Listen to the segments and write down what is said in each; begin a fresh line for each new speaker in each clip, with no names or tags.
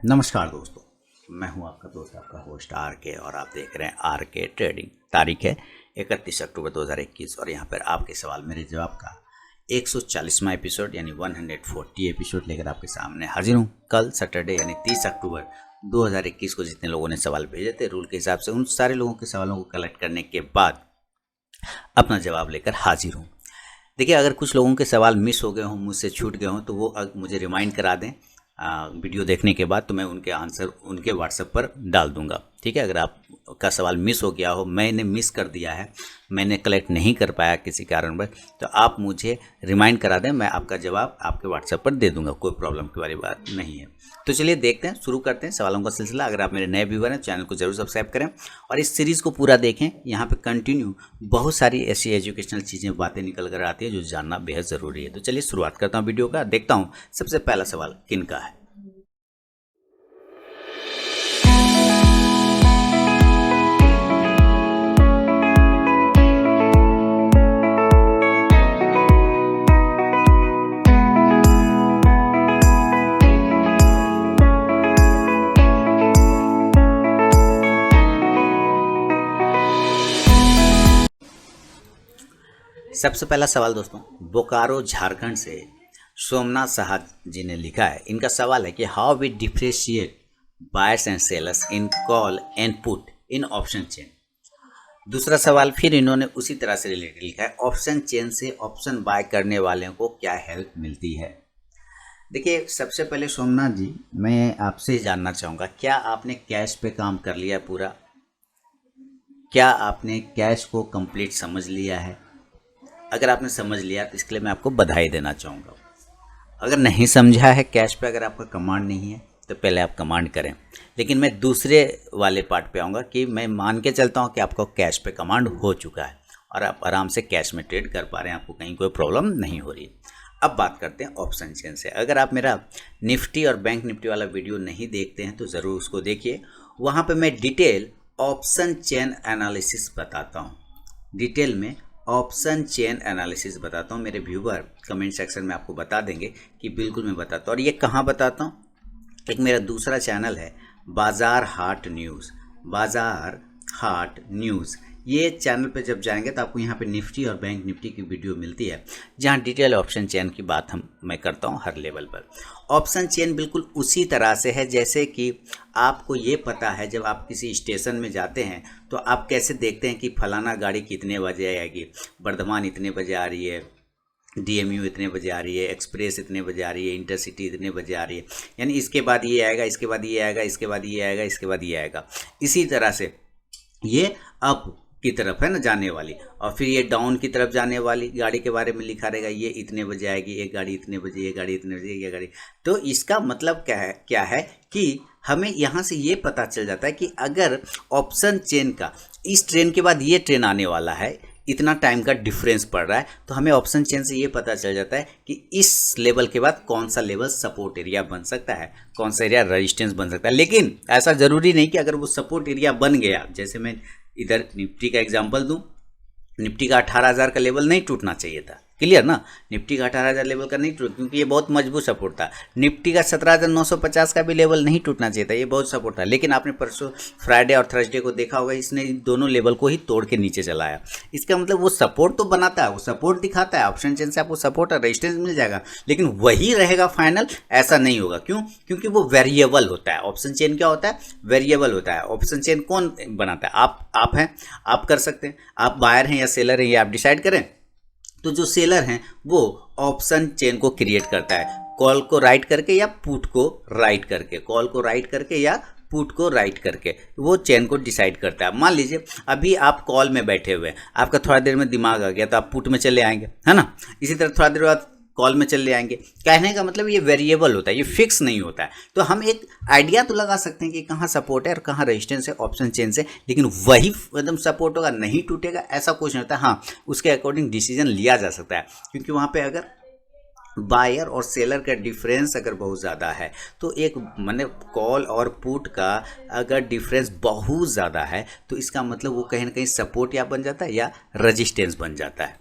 नमस्कार दोस्तों, मैं हूं आपका दोस्त, आपका होस्ट आर के, और आप देख रहे हैं आर के ट्रेडिंग। तारीख है 31 अक्टूबर 2021 और यहां पर आपके सवाल मेरे जवाब का 140वां एपिसोड यानी 140 एपिसोड लेकर आपके सामने हाजिर हूं। कल सैटरडे यानी 30 अक्टूबर 2021 को जितने लोगों ने सवाल भेजे थे रूल के हिसाब से, उन सारे लोगों के सवालों को कलेक्ट करने के बाद अपना जवाब लेकर हाजिर हूँ। देखिए, अगर कुछ लोगों के सवाल मिस हो गए हों, मुझसे छूट गए हों, तो वो मुझे रिमाइंड करा दें वीडियो देखने के बाद, तो मैं उनके आंसर उनके व्हाट्सएप पर डाल दूंगा। ठीक है, अगर आपका सवाल मिस हो गया हो, मैंने मिस कर दिया है, मैंने कलेक्ट नहीं कर पाया किसी कारणवश, तो आप मुझे रिमाइंड करा दें, मैं आपका जवाब आपके व्हाट्सएप पर दे दूंगा। कोई प्रॉब्लम की वाली बात नहीं है। तो चलिए देखते हैं, शुरू करते हैं सवालों का सिलसिला। अगर आप मेरे नए व्यूअर हैं, चैनल को जरूर सब्सक्राइब करें और इस सीरीज़ को पूरा देखें। यहाँ पे कंटिन्यू बहुत सारी ऐसी एजुकेशनल चीज़ें, बातें निकल कर आती है जो जानना बेहद ज़रूरी है। तो चलिए शुरुआत करता हूँ वीडियो का। देखता हूँ सबसे पहला सवाल किन का है। सबसे पहला सवाल दोस्तों बोकारो झारखंड से सोमनाथ साहा जी ने लिखा है। इनका सवाल है कि how we differentiate buyers and sellers in call and put in option chain. दूसरा सवाल फिर इन्होंने उसी तरह से रिलेटेड लिखा है, ऑप्शन चेन से ऑप्शन बाय करने वालों को क्या हेल्प मिलती है। देखिए, सबसे पहले सोमनाथ जी, मैं आपसे जानना चाहूँगा, क्या आपने कैश पे काम कर लिया पूरा? क्या आपने कैश को कंप्लीट समझ लिया है? अगर आपने समझ लिया तो इसके लिए मैं आपको बधाई देना चाहूँगा। अगर नहीं समझा है कैश पे, अगर आपका कमांड नहीं है, तो पहले आप कमांड करें। लेकिन मैं दूसरे वाले पार्ट पे आऊँगा कि मैं मान के चलता हूँ कि आपको कैश पे कमांड हो चुका है और आप आराम से कैश में ट्रेड कर पा रहे हैं, आपको कहीं कोई प्रॉब्लम नहीं हो रही है। अब बात करते हैं ऑप्शन चेन से। अगर आप मेरा निफ्टी और बैंक निफ्टी वाला वीडियो नहीं देखते हैं तो ज़रूर उसको देखिए। वहाँ पर मैं डिटेल ऑप्शन चेन एनालिसिस बताता हूँ, डिटेल में ऑप्शन चेन एनालिसिस बताता हूँ। मेरे व्यूवर कमेंट सेक्शन में आपको बता देंगे कि बिल्कुल मैं बताता हूँ। और ये कहाँ बताता हूँ, एक मेरा दूसरा चैनल है बाजार हाट न्यूज़, बाजार हाट न्यूज़। ये चैनल पे जब जाएंगे तो आपको यहाँ पे निफ्टी और बैंक निफ्टी की वीडियो मिलती है, जहाँ डिटेल ऑप्शन चेन की बात मैं करता हूँ हर लेवल पर। ऑप्शन चेन बिल्कुल उसी तरह से है जैसे कि आपको ये पता है, जब आप किसी स्टेशन में जाते हैं तो आप कैसे देखते हैं कि फलाना गाड़ी कितने बजे आएगी, वर्धमान इतने बजे आ रही है, डीएमयू इतने बजे आ रही है, एक्सप्रेस इतने बजे आ रही है, इंटरसिटी इतने बजे आ रही है, यानी इसके बाद ये आएगा, इसके बाद ये आएगा, इसके बाद ये आएगा, इसके बाद ये आएगा। इसी तरह से ये अप की तरफ है ना जाने वाली, और फिर ये डाउन की तरफ जाने वाली गाड़ी के बारे में लिखा रहेगा, ये इतने बजे आएगी, एक गाड़ी इतने बजे, ये गाड़ी इतने बजे, ये गाड़ी। तो इसका मतलब क्या है कि हमें यहाँ से ये पता चल जाता है कि अगर ऑप्शन चेन का इस ट्रेन के बाद ये ट्रेन आने वाला है, इतना टाइम का डिफरेंस पड़ रहा है, तो हमें ऑप्शन चेन से ये पता चल जाता है कि इस लेवल के बाद कौन सा लेवल सपोर्ट एरिया बन सकता है, कौन सा एरिया रेजिस्टेंस बन सकता है। लेकिन ऐसा ज़रूरी नहीं कि अगर वो सपोर्ट एरिया बन गया, जैसे मैं इधर निफ्टी का एग्जांपल दूं, निफ्टी का 18,000 का लेवल नहीं टूटना चाहिए था, क्लियर ना। निफ्टी का 18,000 लेवल का नहीं टूट, क्योंकि ये बहुत मजबूत सपोर्ट था। निफ्टी का 17,950 का भी लेवल नहीं टूटना चाहिए था, ये बहुत सपोर्ट था। लेकिन आपने परसों फ्राइडे और थर्सडे को देखा होगा, इसने दोनों लेवल को ही तोड़ के नीचे चलाया। इसका मतलब वो सपोर्ट तो बनाता है, वो सपोर्ट दिखाता है, ऑप्शन चेन से आपको सपोर्ट और रेजिस्टेंस मिल जाएगा, लेकिन वही रहेगा फाइनल, ऐसा नहीं होगा। क्यों? क्योंकि वो वेरिएबल होता है। ऑप्शन चेन क्या होता है? वेरिएबल होता है। ऑप्शन चेन कौन बनाता है? आप हैं, आप कर सकते हैं। आप बायर हैं या सेलर हैं, ये आप डिसाइड करें। तो जो सेलर हैं वो ऑप्शन चेन को क्रिएट करता है, कॉल को राइट करके या पुट को राइट करके, कॉल को राइट करके या पुट को राइट करके वो चेन को डिसाइड करता है। मान लीजिए अभी आप कॉल में बैठे हुए हैं, आपका थोड़ा देर में दिमाग आ गया तो आप पुट में चले आएंगे, है ना। इसी तरह थोड़ा देर बाद कॉल में चले आएंगे। कहने का मतलब ये वेरिएबल होता है, ये फिक्स नहीं होता है। तो हम एक आइडिया तो लगा सकते हैं कि कहाँ सपोर्ट है और कहाँ रेजिस्टेंस है ऑप्शन चेन से, लेकिन वही एकदम सपोर्ट होगा, नहीं टूटेगा, ऐसा कुछ नहीं होता। हाँ, उसके अकॉर्डिंग डिसीजन लिया जा सकता है, क्योंकि वहाँ पे अगर बायर और सेलर का डिफरेंस अगर बहुत ज़्यादा है, तो एक माने कॉल और पुट का अगर डिफरेंस बहुत ज़्यादा है, तो इसका मतलब वो कहीं ना कहीं सपोर्ट या बन जाता है या रेजिस्टेंस बन जाता है।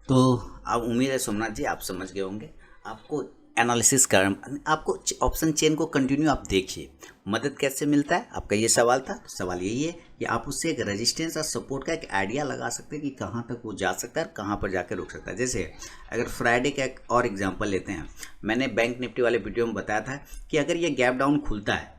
तो अब उम्मीद है सोमनाथ जी आप समझ गए होंगे। आपको एनालिसिस कर, आपको ऑप्शन चेन को कंटिन्यू आप देखिए, मदद कैसे मिलता है। आपका ये सवाल था, तो सवाल यही है कि आप उससे एक रेजिस्टेंस और सपोर्ट का एक आइडिया लगा सकते हैं कि कहाँ तक वो जा सकता है और कहाँ पर जाकर रुक सकता है। जैसे अगर फ्राइडे का एक और एग्जांपल लेते हैं, मैंने बैंक निफ्टी वाले वीडियो में बताया था कि अगर ये गैप डाउन खुलता है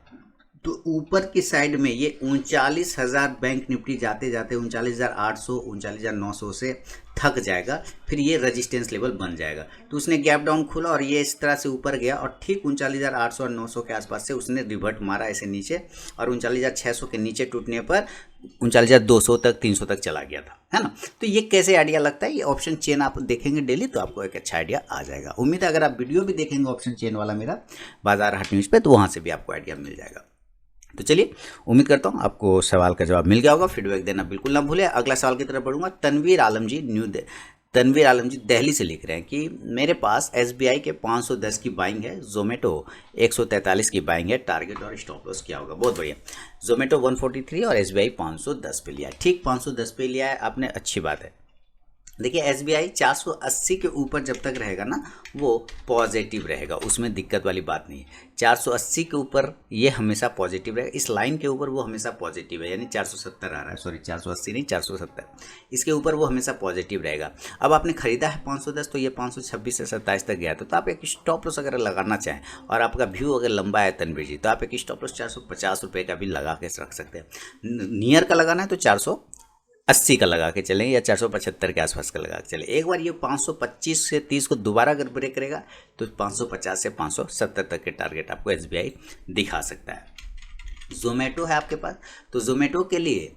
तो ऊपर की साइड में ये 39,000 बैंक निफ्टी जाते जाते 39,800 39,900 से थक जाएगा, फिर ये रेजिस्टेंस लेवल बन जाएगा। तो उसने गैप डाउन खोला और ये इस तरह से ऊपर गया और ठीक 39,800 और 900 के आसपास से उसने रिवर्ट मारा ऐसे नीचे, और 39,600 के नीचे टूटने पर 39,200 तक 300 तक चला गया था, है ना। तो ये कैसे आइडिया लगता है, ये ऑप्शन चेन आप देखेंगे डेली तो आपको एक अच्छा आइडिया आ जाएगा। उम्मीद है अगर आप वीडियो भी देखेंगे ऑप्शन चेन वाला मेरा बाजार हाट न्यूज़ पे, तो वहाँ से भी आपको आइडिया मिल जाएगा। तो चलिए, उम्मीद करता हूँ आपको सवाल का जवाब मिल गया होगा। फीडबैक देना बिल्कुल ना भूलें। अगला सवाल की तरफ बढ़ूंगा। तनवीर आलम जी दिल्ली से लिख रहे हैं कि मेरे पास SBI के 510 की बाइंग है, जोमेटो 143 की बाइंग है, टारगेट और स्टॉप लॉस क्या होगा। बहुत बढ़िया, जोमेटो 143 और SBI 510 पे लिया, ठीक 510 पे लिया है आपने, अच्छी बात है। देखिए SBI 480 के ऊपर जब तक रहेगा ना वो पॉजिटिव रहेगा, उसमें दिक्कत वाली बात नहीं है। 480 के ऊपर ये हमेशा पॉजिटिव रहेगा, इस लाइन के ऊपर वो हमेशा पॉजिटिव है, यानी 470 आ रहा है, सॉरी 480 नहीं 470, इसके ऊपर वो हमेशा पॉजिटिव रहेगा। अब आपने खरीदा है 510, तो ये 526 से 27 तक गया था, तो आप एक स्टॉप लॉस अगर लगाना चाहें और आपका व्यू अगर लंबा है तनवीर जी, तो आप एक स्टॉप लॉस 450 रुपये का भी लगा के रख सकते हैं। नियर का लगाना है तो 480 का लगा के चलें या 475 के आसपास का लगा के चलें। एक बार ये 525 से 30 को दोबारा अगर ब्रेक करेगा तो 550 से 570 तक के टारगेट आपको SBI दिखा सकता है। जोमेटो है आपके पास, तो जोमेटो के लिए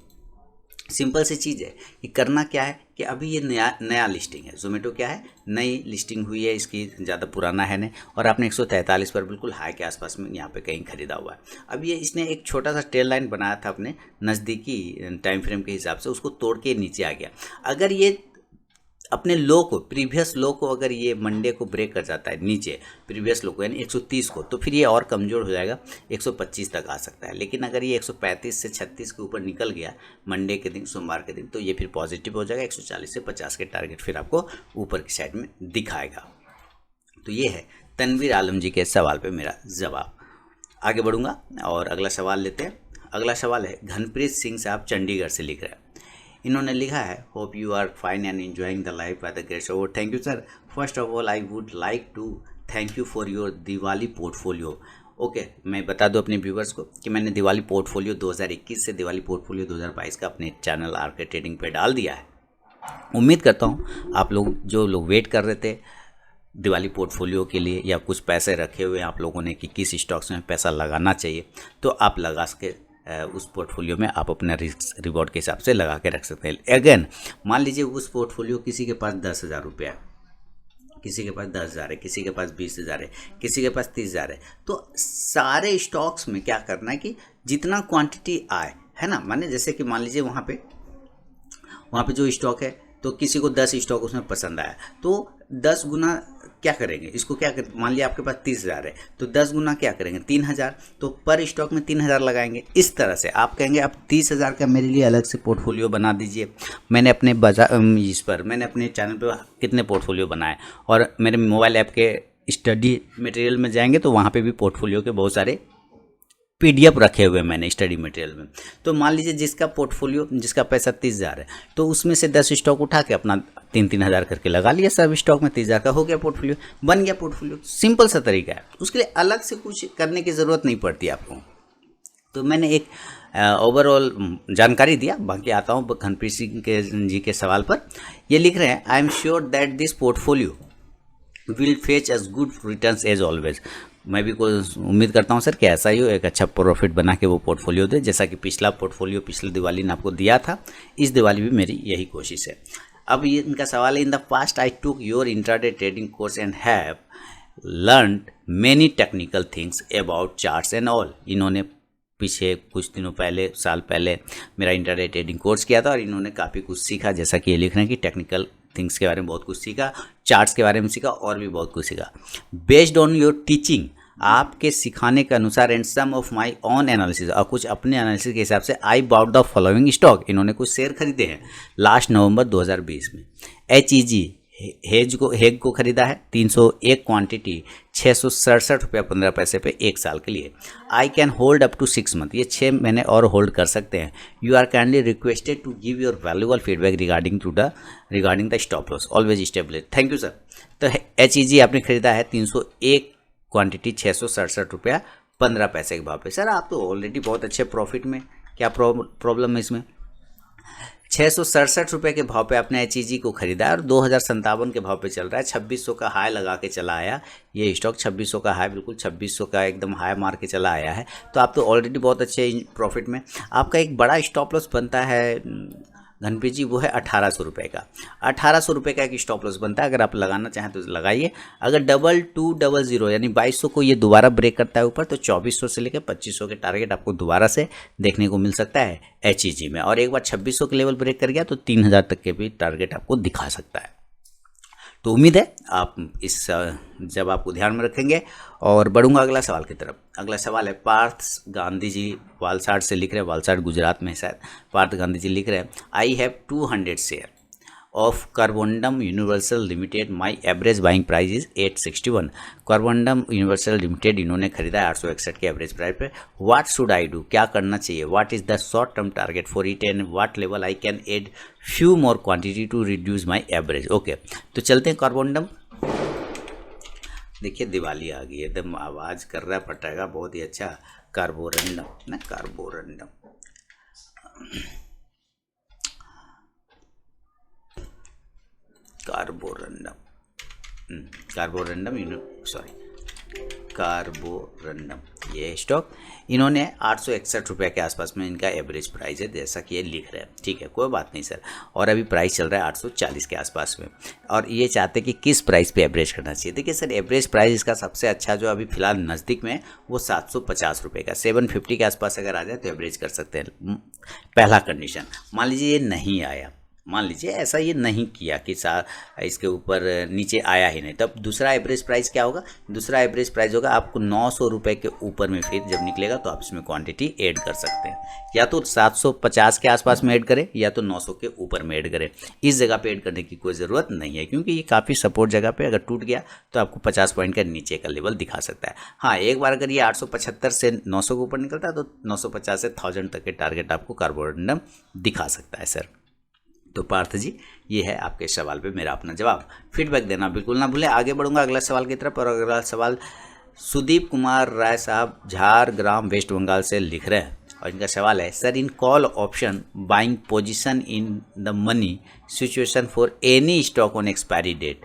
सिंपल सी चीज़ है कि करना क्या है कि अभी ये नया लिस्टिंग है। जोमेटो क्या है, नई लिस्टिंग हुई है, इसकी ज़्यादा पुराना है नहीं, और आपने 143 पर बिल्कुल हाई के आसपास में यहाँ पे कहीं खरीदा हुआ है। अब ये इसने एक छोटा सा टेल लाइन बनाया था अपने नज़दीकी टाइम फ्रेम के हिसाब से, उसको तोड़ के नीचे आ गया। अगर ये अपने लो को, प्रीवियस लो को अगर ये मंडे को ब्रेक कर जाता है नीचे, प्रीवियस लो को यानी 130 को, तो फिर ये और कमज़ोर हो जाएगा, 125 तक आ सकता है। लेकिन अगर ये 135 से 36 के ऊपर निकल गया मंडे के दिन, सोमवार के दिन, तो ये फिर पॉजिटिव हो जाएगा, 140 से 50 के टारगेट फिर आपको ऊपर की साइड में दिखाएगा। तो ये है तनवीर आलम जी के सवाल पर मेरा जवाब। आगे बढ़ूँगा और अगला सवाल लेते हैं। अगला सवाल है घनप्रीत सिंह साहब चंडीगढ़ से लिख रहे हैं। इन्होंने लिखा है, hope you are fine and enjoying the life by the grace of. Thank you sir, first of all I would like to thank you for your Diwali portfolio. Okay, मैं बता दूं अपने व्यूवर्स को कि मैंने दिवाली पोर्टफोलियो 2021 से दिवाली पोर्टफोलियो 2022 का अपने चैनल आरके ट्रेडिंग पे डाल दिया है। उम्मीद करता हूँ आप लोग जो लोग वेट कर रहे थे दिवाली पोर्टफोलियो के लिए, या कुछ पैसे रखे हुए आप लोगों ने कि किस स्टॉक्स में पैसा लगाना चाहिए, तो आप लगा सके उस पोर्टफोलियो में आप अपना रिस्क रिवॉर्ड के हिसाब से लगा के रख सकते हैं। अगेन मान लीजिए उस पोर्टफोलियो किसी के पास 10,000 रुपया है, किसी के पास 10,000 है, किसी के पास 20,000 है, किसी के पास 30,000 है, तो सारे स्टॉक्स में क्या करना है कि जितना क्वांटिटी आए, है ना, माने जैसे कि मान लीजिए वहाँ पे जो स्टॉक है, तो किसी को 10 स्टॉक उसमें पसंद आया, तो 10 गुना क्या करेंगे, इसको क्या कर, मान लिया आपके पास 30,000 है, तो 10 गुना क्या करेंगे 3,000, तो पर स्टॉक में 3,000 लगाएंगे। इस तरह से आप कहेंगे आप 30,000 का मेरे लिए अलग से पोर्टफोलियो बना दीजिए। मैंने अपने मैंने अपने चैनल पर कितने पोर्टफोलियो बनाए, और मेरे मोबाइल ऐप के स्टडी मटेरियल में जाएंगे तो वहाँ पर भी पोर्टफोलियो के बहुत सारे PDF रखे हुए मैंने स्टडी मटेरियल में। तो मान लीजिए जिसका पोर्टफोलियो, जिसका पैसा 30,000 है, तो उसमें से 10 स्टॉक उठा के अपना 3,000 करके लगा लिया, सब स्टॉक में 30,000 का हो गया पोर्टफोलियो, बन गया पोर्टफोलियो। सिंपल सा तरीका है, उसके लिए अलग से कुछ करने की ज़रूरत नहीं पड़ती आपको। तो मैंने एक ओवरऑल जानकारी दिया, बाकी आता हूँ घनप्रीत सिंह जी के सवाल पर। ये लिख रहे हैं, I am sure that this portfolio will fetch as good returns as always. मैं भी कोई उम्मीद करता हूँ सर कि ऐसा ही हो, एक अच्छा प्रॉफिट बना के वो पोर्टफोलियो दे, जैसा कि पिछला पोर्टफोलियो पिछले दिवाली ने आपको दिया था। इस दिवाली भी मेरी यही कोशिश है। अब ये इनका सवाल है, in the past I took your intraday trading course and have learn many technical things about charts and all. इन्होंने पीछे कुछ दिनों पहले, साल पहले मेरा इंट्राडे ट्रेडिंग कोर्स किया था और इन्होंने काफ़ी कुछ सीखा, जैसा कि ये लिख रहे हैं कि टेक्निकल थिंग्स के बारे में बहुत कुछ सीखा, चार्ट्स के बारे में सीखा और भी बहुत कुछ सीखा। बेस्ड ऑन योर टीचिंग, आपके सिखाने के अनुसार, and some of my own analysis, और कुछ अपने एनालिसिस के हिसाब से, I bought the following stock. इन्होंने कुछ शेयर खरीदे हैं लास्ट नवंबर 2020 में। HEG हेग को खरीदा है 301 क्वांटिटी 667 रुपया 15 पैसे पे 1 साल के लिए। I can hold up to 6 month, ये 6 महीने और होल्ड कर सकते हैं। You are kindly requested to give your valuable feedback regarding the stop loss, always stable. Thank you sir. तो HEG आपने खरीदा है 301 क्वांटिटी 667 रुपया 15 पैसे के भाव पे। सर आप तो ऑलरेडी बहुत अच्छे प्रॉफिट में, क्या प्रॉब्लम है इसमें? 667 रुपये के भाव पे आपने HEG को खरीदा है और 2057 के भाव पे चल रहा है। 2600 का हाई लगा के चला आया ये स्टॉक, 2600 का हाई, बिल्कुल 2600 का एकदम हाई मार के चला आया है। तो आप तो ऑलरेडी बहुत अच्छे प्रॉफिट में। आपका एक बड़ा स्टॉप लॉस बनता है धनप्रीत जी, वो है 1800 रुपये का। 1800 रुपये का एक स्टॉप लॉस बनता है, अगर आप लगाना चाहें तो लगाइए। अगर 2200 यानी 2200 को ये दोबारा ब्रेक करता है ऊपर, तो 2400 से लेकर 2500 के टारगेट आपको दोबारा से देखने को मिल सकता है HEG में। और एक बार 2600 के लेवल ब्रेक कर गया तो 3000 तक के भी टारगेट आपको दिखा सकता है। तो उम्मीद है आप इस जब आपको ध्यान में रखेंगे। और बढ़ूंगा अगला सवाल की तरफ। अगला सवाल है पार्थ गांधी जी वालसाड से लिख रहे हैं, वालसाड गुजरात में शायद पार्थ गांधी जी लिख रहे हैं, I have 200 share of Carborundum Universal Limited, my average buying price is 861। Carborundum Universal Limited इन्होंने खरीदा है 861 के एवरेज प्राइस पे। व्हाट शुड आई डू, क्या करना चाहिए? What is the short term target for it and what level I can add few more quantity to reduce my average. Okay, तो चलते हैं कार्बोरंडम। देखिए दिवाली आ गई, एकदम आवाज़ कर रहा है पटाखा, बहुत ही अच्छा। कार्बोरंडम ना, कार्बोरंडम कार्बोरंडम ये स्टॉक इन्होंने 861 रुपये के आसपास में इनका एवरेज प्राइस है, जैसा कि ये लिख रहे हैं। ठीक है, कोई बात नहीं सर। और अभी प्राइस चल रहा है 840 के आसपास में, और ये चाहते हैं कि किस प्राइस पे एवरेज करना चाहिए। देखिए सर, एवरेज प्राइस इसका सबसे अच्छा जो अभी फिलहाल नज़दीक में वो 750 रुपये का, 750 के आसपास अगर आ जाए तो एवरेज कर सकते हैं। पहला कंडीशन, मान लीजिए ये नहीं आया, मान लीजिए ऐसा ये नहीं किया कि इसके ऊपर नीचे आया ही नहीं, तब दूसरा एवरेज प्राइस क्या होगा? दूसरा एवरेज प्राइस होगा आपको 900 रुपये के ऊपर में, फिर जब निकलेगा तो आप इसमें क्वांटिटी ऐड कर सकते हैं। या तो 750 के आसपास में ऐड करें या तो 900 के ऊपर में ऐड करें। इस जगह पे ऐड करने की कोई ज़रूरत नहीं है, क्योंकि ये काफ़ी सपोर्ट जगह पे अगर टूट गया तो आपको 50 पॉइंट का नीचे का लेवल दिखा सकता है। हाँ, एक बार अगर ये 875 से 900 के ऊपर निकलता है तो 950 से 1000 तक के टारगेट आपको कार्बोरंडम दिखा सकता है सर। तो पार्थ जी, ये है आपके सवाल पे मेरा अपना जवाब। फीडबैक देना बिल्कुल ना भूलें। आगे बढ़ूंगा अगला सवाल की तरफ। और अगला सवाल सुदीप कुमार राय साहब झारग्राम वेस्ट बंगाल से लिख रहे हैं, और इनका सवाल है, sir in call option buying position in the money situation for any stock on expiry date,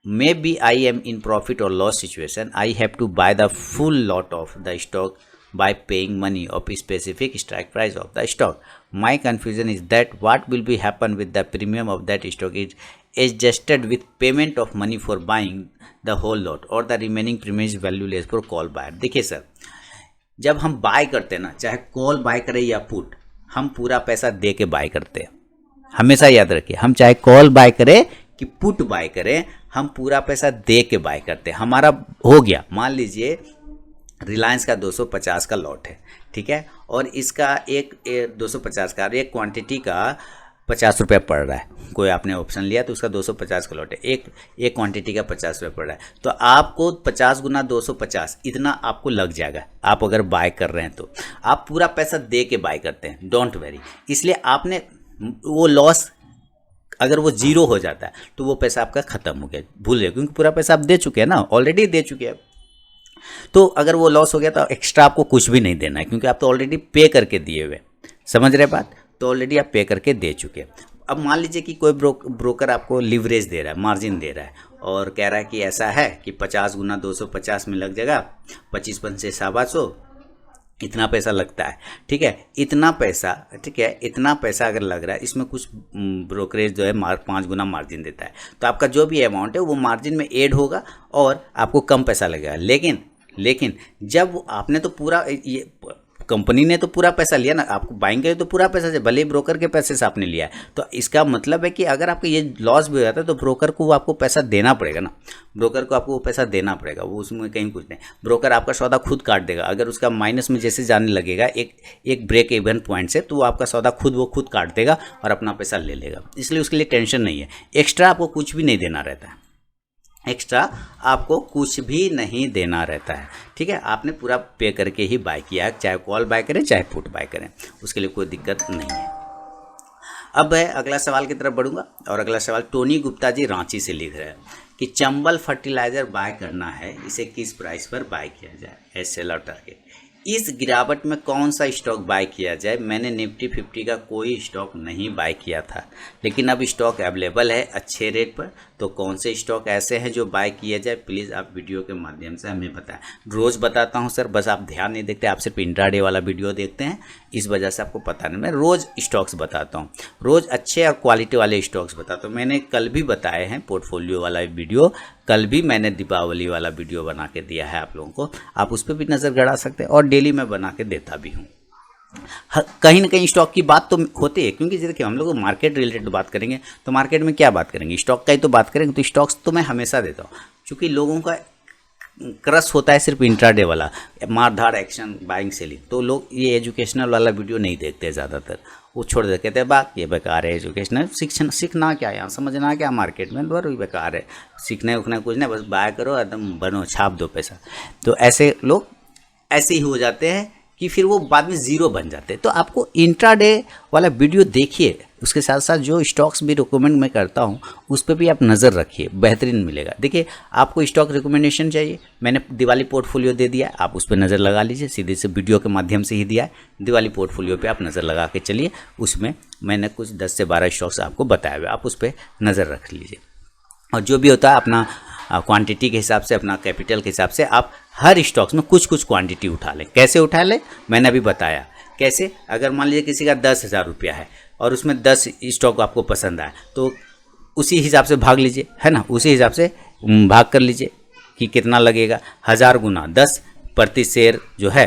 may be I am in profit और loss situation, I have to buy the full lot of the stock by paying money of specific strike price of the stock. My confusion is that what will be happen with the premium of that stock is adjusted with payment of money for buying the whole lot or the remaining premium is valueless for call buyer. देखिए sir, जब हम bye करते हैं ना, चाहे call bye करें या put, हम पूरा पैसा दे के बाय करते हैं। हमेशा याद रखिए, हम चाहे कॉल बाय करें कि पुट बाय करें, हम पूरा पैसा दे के बाय करते हैं। हमारा हो गया, मान लीजिए रिलायंस का 250 का लॉट है, ठीक है, और इसका एक 250 का एक क्वांटिटी का 50 रुपये पड़ रहा है। कोई आपने ऑप्शन लिया तो उसका 250 का लॉट है, एक क्वांटिटी का 50 रुपये पड़ रहा है, तो आपको 50 गुना 250 इतना आपको लग जाएगा। आप अगर बाय कर रहे हैं तो आप पूरा पैसा दे के बाय करते हैं, डोंट वेरी। इसलिए आपने वो लॉस, अगर वो जीरो हो जाता है तो वो पैसा आपका खत्म हो गया, भूल गए, क्योंकि पूरा पैसा आप दे चुके हैं ना, ऑलरेडी दे चुके हैं। तो अगर वो लॉस हो गया तो एक्स्ट्रा आपको कुछ भी नहीं देना है, क्योंकि आप तो ऑलरेडी पे करके दिए हुए, समझ रहे बात, तो ऑलरेडी आप पे करके दे चुके हैं। अब मान लीजिए कि कोई ब्रोकर आपको लिवरेज दे रहा है, मार्जिन दे रहा है, और कह रहा है कि ऐसा है कि 50 गुना 250 में लग जाएगा, 25 से 250 इतना पैसा लगता है, ठीक है, इतना पैसा, ठीक है, इतना पैसा अगर लग रहा है, इसमें कुछ ब्रोकरेज जो है 5 गुना मार्जिन देता है, तो आपका जो भी अमाउंट है वो मार्जिन में ऐड होगा और आपको कम पैसा लगेगा। लेकिन जब आपने तो पूरा ये कंपनी ने तो पूरा पैसा लिया ना, आपको बाइंग का तो पूरा पैसा से, भले ही ब्रोकर के पैसे से आपने लिया है। तो इसका मतलब है कि अगर आपको ये लॉस भी हो जाता है तो ब्रोकर को आपको पैसा देना पड़ेगा ना, ब्रोकर को आपको वो पैसा देना पड़ेगा, वो उसमें कहीं कुछ नहीं। ब्रोकर आपका सौदा खुद काट देगा, अगर उसका माइनस में जैसे जाने लगेगा एक ब्रेक इवन पॉइंट से, तो वो आपका सौदा वो खुद काट देगा और अपना पैसा ले लेगा। इसलिए उसके लिए टेंशन नहीं है, एक्स्ट्रा आपको कुछ भी नहीं देना रहता है, एक्स्ट्रा आपको कुछ भी नहीं देना रहता है, ठीक है। आपने पूरा पे करके ही बाय किया, चाहे कॉल बाय करें चाहे पुट बाय करें, उसके लिए कोई दिक्कत नहीं है। अब मैं अगला सवाल की तरफ बढ़ूंगा, और अगला सवाल टोनी गुप्ता जी रांची से लिख रहे हैं कि चंबल फर्टिलाइजर बाय करना है, इसे किस प्राइस पर बाय किया जाए, एज सेलर टारगेट। इस गिरावट में कौन सा स्टॉक बाय किया जाए। मैंने निफ्टी 50 का कोई स्टॉक नहीं बाय किया था, लेकिन अब स्टॉक अवेलेबल है अच्छे रेट पर, तो कौन से स्टॉक ऐसे हैं जो बाय किया जाए, प्लीज़ आप वीडियो के माध्यम से हमें बताएं। रोज़ बताता हूं सर, बस आप ध्यान नहीं देखते, आप सिर्फ इंट्राडे वाला वीडियो देखते हैं, इस वजह से आपको पता नहीं। मैं रोज़ स्टॉक्स बताता हूँ, रोज़ अच्छे और क्वालिटी वाले स्टॉक्स बताता हूँ। मैंने कल भी बताए हैं पोर्टफोलियो वाला वीडियो, कल भी मैंने दीपावली वाला वीडियो बना के दिया है आप लोगों को, आप उस पर भी नज़र गड़ा सकते हैं, और डेली मैं बना के देता भी हूँ। कहीं ना कहीं स्टॉक की बात तो होती है, क्योंकि देखिए हम लोग मार्केट रिलेटेड बात करेंगे तो मार्केट में क्या बात करेंगे, स्टॉक का ही तो बात करेंगे। तो स्टॉक्स तो मैं हमेशा देता हूँ, क्योंकि लोगों का क्रश होता है सिर्फ इंट्राडे वाला, मारधाड़ एक्शन बाइंग सेलिंग, तो लोग ये एजुकेशनल वाला वीडियो नहीं देखते ज़्यादातर, वो छोड़ देते, कहते हैं बात ये बेकार है, एजुकेशनल शिक्षण सीखना क्या यहाँ, समझना क्या मार्केट में, बस बेकार है, सीखने उखना कुछ नहीं, बस बाय करो एकदम बनो, छाप दो पैसा। तो ऐसे लोग ऐसे ही हो जाते हैं कि फिर वो बाद में ज़ीरो बन जाते हैं। तो आपको इंट्राडे वाला वीडियो देखिए, उसके साथ साथ जो स्टॉक्स भी रिकमेंड मैं करता हूँ उस पर भी आप नज़र रखिए, बेहतरीन मिलेगा। देखिए आपको स्टॉक रिकमेंडेशन चाहिए, मैंने दिवाली पोर्टफोलियो दे दिया, आप उस पर नज़र लगा लीजिए, सीधे से वीडियो के माध्यम से ही दिया है। दिवाली पोर्टफोलियो पे आप नज़र लगा के चलिए, उसमें मैंने कुछ 10 से 12 स्टॉक्स आपको बताए हुए, आप उस पर नज़र रख लीजिए। और जो भी होता है अपना क्वांटिटी के हिसाब से, अपना कैपिटल के हिसाब से आप हर स्टॉक्स में कुछ कुछ क्वांटिटी उठा लें। कैसे उठा लें मैंने अभी बताया कैसे। अगर मान लीजिए किसी का 10,000 रुपया है और उसमें 10 स्टॉक आपको पसंद आए, तो उसी हिसाब से भाग लीजिए, है ना, उसी हिसाब से भाग कर लीजिए कि कितना लगेगा। 1000 गुना 10 प्रति शेयर जो है,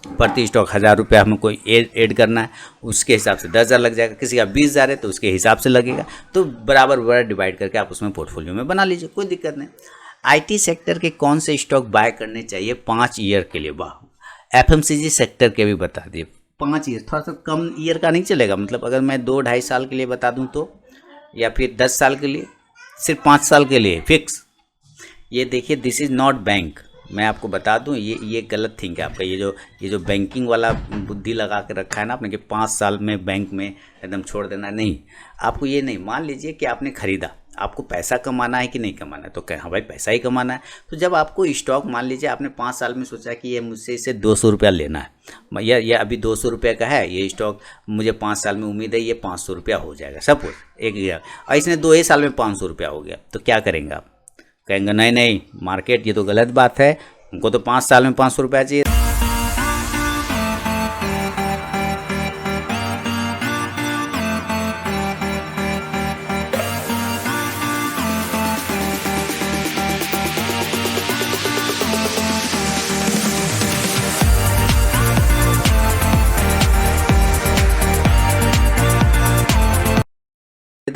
प्रति स्टॉक 1000 रुपया हमें कोई ऐड करना है, उसके हिसाब से 10,000 लग जाएगा। किसी का 20,000 है तो उसके हिसाब से लगेगा। तो बराबर डिवाइड करके आप उसमें पोर्टफोलियो में बना लीजिए, कोई दिक्कत नहीं। आईटी सेक्टर के कौन से स्टॉक बाय करने चाहिए 5 ईयर के लिए, वाह। एफएमसीजी सेक्टर के भी बता दिए, 5 ईयर, थोड़ा सा कम ईयर का नहीं चलेगा, मतलब अगर मैं 2-2.5 साल के लिए बता दूं तो, या फिर 10 साल के लिए, सिर्फ 5 साल के लिए फिक्स। ये देखिए, दिस इज़ नॉट बैंक, मैं आपको बता दूं ये गलत थिंक है आपका। ये जो बैंकिंग वाला बुद्धि लगा के रखा है ना आपने कि 5 साल में बैंक में एकदम छोड़ देना, नहीं। आपको ये नहीं, मान लीजिए कि आपने खरीदा, आपको पैसा कमाना है कि नहीं कमाना है, तो कहें हाँ भाई पैसा ही कमाना है। तो जब आपको स्टॉक, मान लीजिए आपने 5 साल में सोचा कि ये मुझसे इसे 200 रुपया लेना है, ये अभी 200 रुपये का है, ये स्टॉक मुझे 5 साल में उम्मीद है ये 500 रुपया हो जाएगा सपोज एक ईयर, और इसने 2 ही साल में 500 रुपया हो गया, तो क्या करेंगे आप? कहेंगे नहीं नहीं मार्केट, ये तो गलत बात है, हमको तो 5 साल में 500 रुपया चाहिए।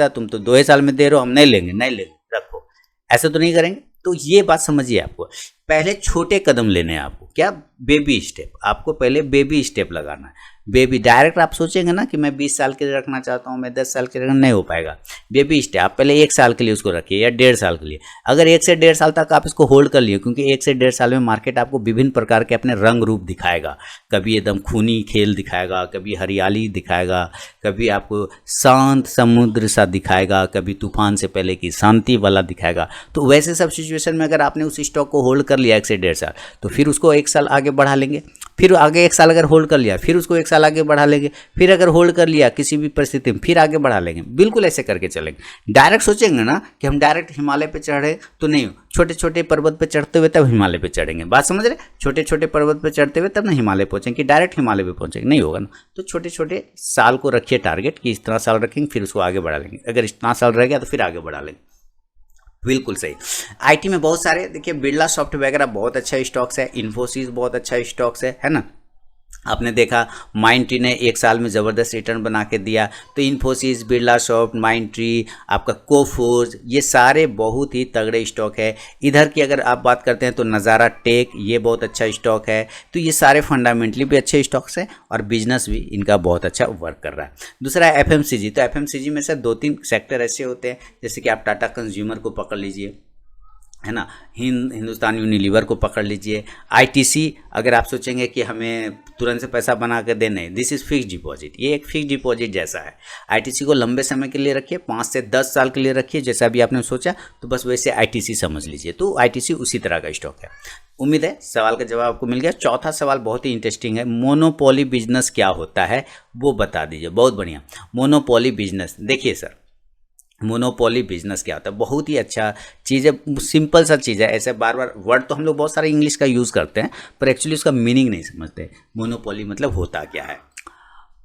तुम तो 2 ही साल में दे रहे हो, हम नहीं लेंगे, नहीं लेंगे, रखो, ऐसे तो नहीं करेंगे। तो ये बात समझिए, आपको पहले छोटे कदम लेने हैं, आपको क्या, बेबी स्टेप, आपको पहले बेबी स्टेप लगाना है। बेबी डायरेक्ट आप सोचेंगे ना कि मैं 20 साल के लिए रखना चाहता हूँ, मैं 10 साल के लिए, नहीं हो पाएगा। बेबी स्टेप, आप पहले 1 साल के लिए उसको रखिए या 1.5 साल के लिए। अगर 1 से 1.5 साल तक आप इसको होल्ड कर लिए, क्योंकि 1 से 1.5 साल में मार्केट आपको विभिन्न प्रकार के अपने रंग रूप दिखाएगा, कभी एकदम खूनी खेल दिखाएगा, कभी हरियाली दिखाएगा, कभी आपको शांत समुद्र सा दिखाएगा, कभी तूफान से पहले की शांति वाला दिखाएगा। तो वैसे सब सिचुएशन में अगर आपने उस स्टॉक को होल्ड कर लिया 1 से 1.5 साल, तो फिर उसको 1 साल आगे बढ़ा लेंगे, फिर आगे 1 साल अगर होल्ड कर लिया, फिर उसको 1 साल आगे बढ़ा लेंगे, फिर अगर होल्ड कर लिया किसी भी परिस्थिति में, फिर आगे बढ़ा लेंगे। बिल्कुल ऐसे करके चलेंगे। डायरेक्ट सोचेंगे ना कि हम डायरेक्ट हिमालय पे चढ़े, तो नहीं, छोटे छोटे पर्वत पे चढ़ते हुए तब हिमालय पे चढ़ेंगे। बात समझ रहे? छोटे छोटे पर्वत पे चढ़ते हुए तब ना हिमालय पहुंचेंगे, कि डायरेक्ट हिमालय पे पहुंचेंगे, नहीं होगा ना। तो छोटे छोटे साल को रखिए टारगेट कि इतना साल रखेंगे, फिर उसको आगे बढ़ा लेंगे। अगर इतना साल रह गया तो फिर आगे बढ़ा लेंगे। बिल्कुल सही। आईटी में बहुत सारे, देखिए बिरला सॉफ्ट वगैरह बहुत अच्छा स्टॉक्स है, इन्फोसिस बहुत अच्छा स्टॉक्स है ना। आपने देखा माइंडट्री ने एक साल में ज़बरदस्त रिटर्न बना के दिया। तो इन्फोसिस, बिरला सॉफ्ट, माइंडट्री, आपका कोफोर्ज, ये सारे बहुत ही तगड़े स्टॉक है। इधर की अगर आप बात करते हैं तो नज़ारा टेक, ये बहुत अच्छा स्टॉक है। तो ये सारे फंडामेंटली भी अच्छे स्टॉक्स हैं और बिजनेस भी इनका बहुत अच्छा वर्क कर रहा है। दूसरा है FMCG। तो FMCG में से 2-3 सेक्टर ऐसे होते हैं, जैसे कि आप टाटा कंज्यूमर को पकड़ लीजिए, है ना, हिंदुस्तान यूनिलीवर को पकड़ लीजिए। ITC, अगर आप सोचेंगे कि हमें तुरंत से पैसा बना कर देने, दिस इज़ फिक्स डिपॉजिट, ये एक फिक्स डिपॉजिट जैसा है। ITC को लंबे समय के लिए रखिए, 5 से 10 साल के लिए रखिए, जैसा भी आपने सोचा, तो बस वैसे ITC समझ लीजिए। तो ITC उसी तरह का स्टॉक है। उम्मीद है सवाल का जवाब आपको मिल गया। चौथा सवाल बहुत ही इंटरेस्टिंग है, मोनोपोली बिजनेस क्या होता है वो बता दीजिए। बहुत बढ़िया, मोनोपोली बिजनेस। देखिए सर, मोनोपोली बिजनेस क्या होता है, बहुत ही अच्छा चीज़ है, सिंपल सा चीज़ है। ऐसे बार बार वर्ड तो हम लोग बहुत सारे इंग्लिश का यूज़ करते हैं, पर एक्चुअली उसका मीनिंग नहीं समझते। मोनोपोली मतलब होता क्या है?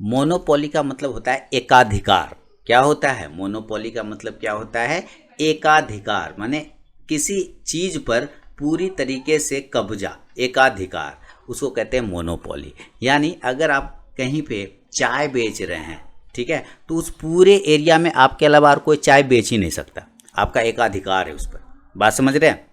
मोनोपोली का मतलब होता है एकाधिकार। क्या होता है? मोनोपोली का मतलब क्या होता है? एकाधिकार, माने किसी चीज़ पर पूरी तरीके से कब्जा, एकाधिकार, उसको कहते हैं मोनोपोली। यानी अगर आप कहीं पे चाय बेच रहे हैं, ठीक है, तो उस पूरे एरिया में आपके अलावा और कोई चाय बेच ही नहीं सकता, आपका एकाधिकार है उस पर। बात समझ रहे हैं?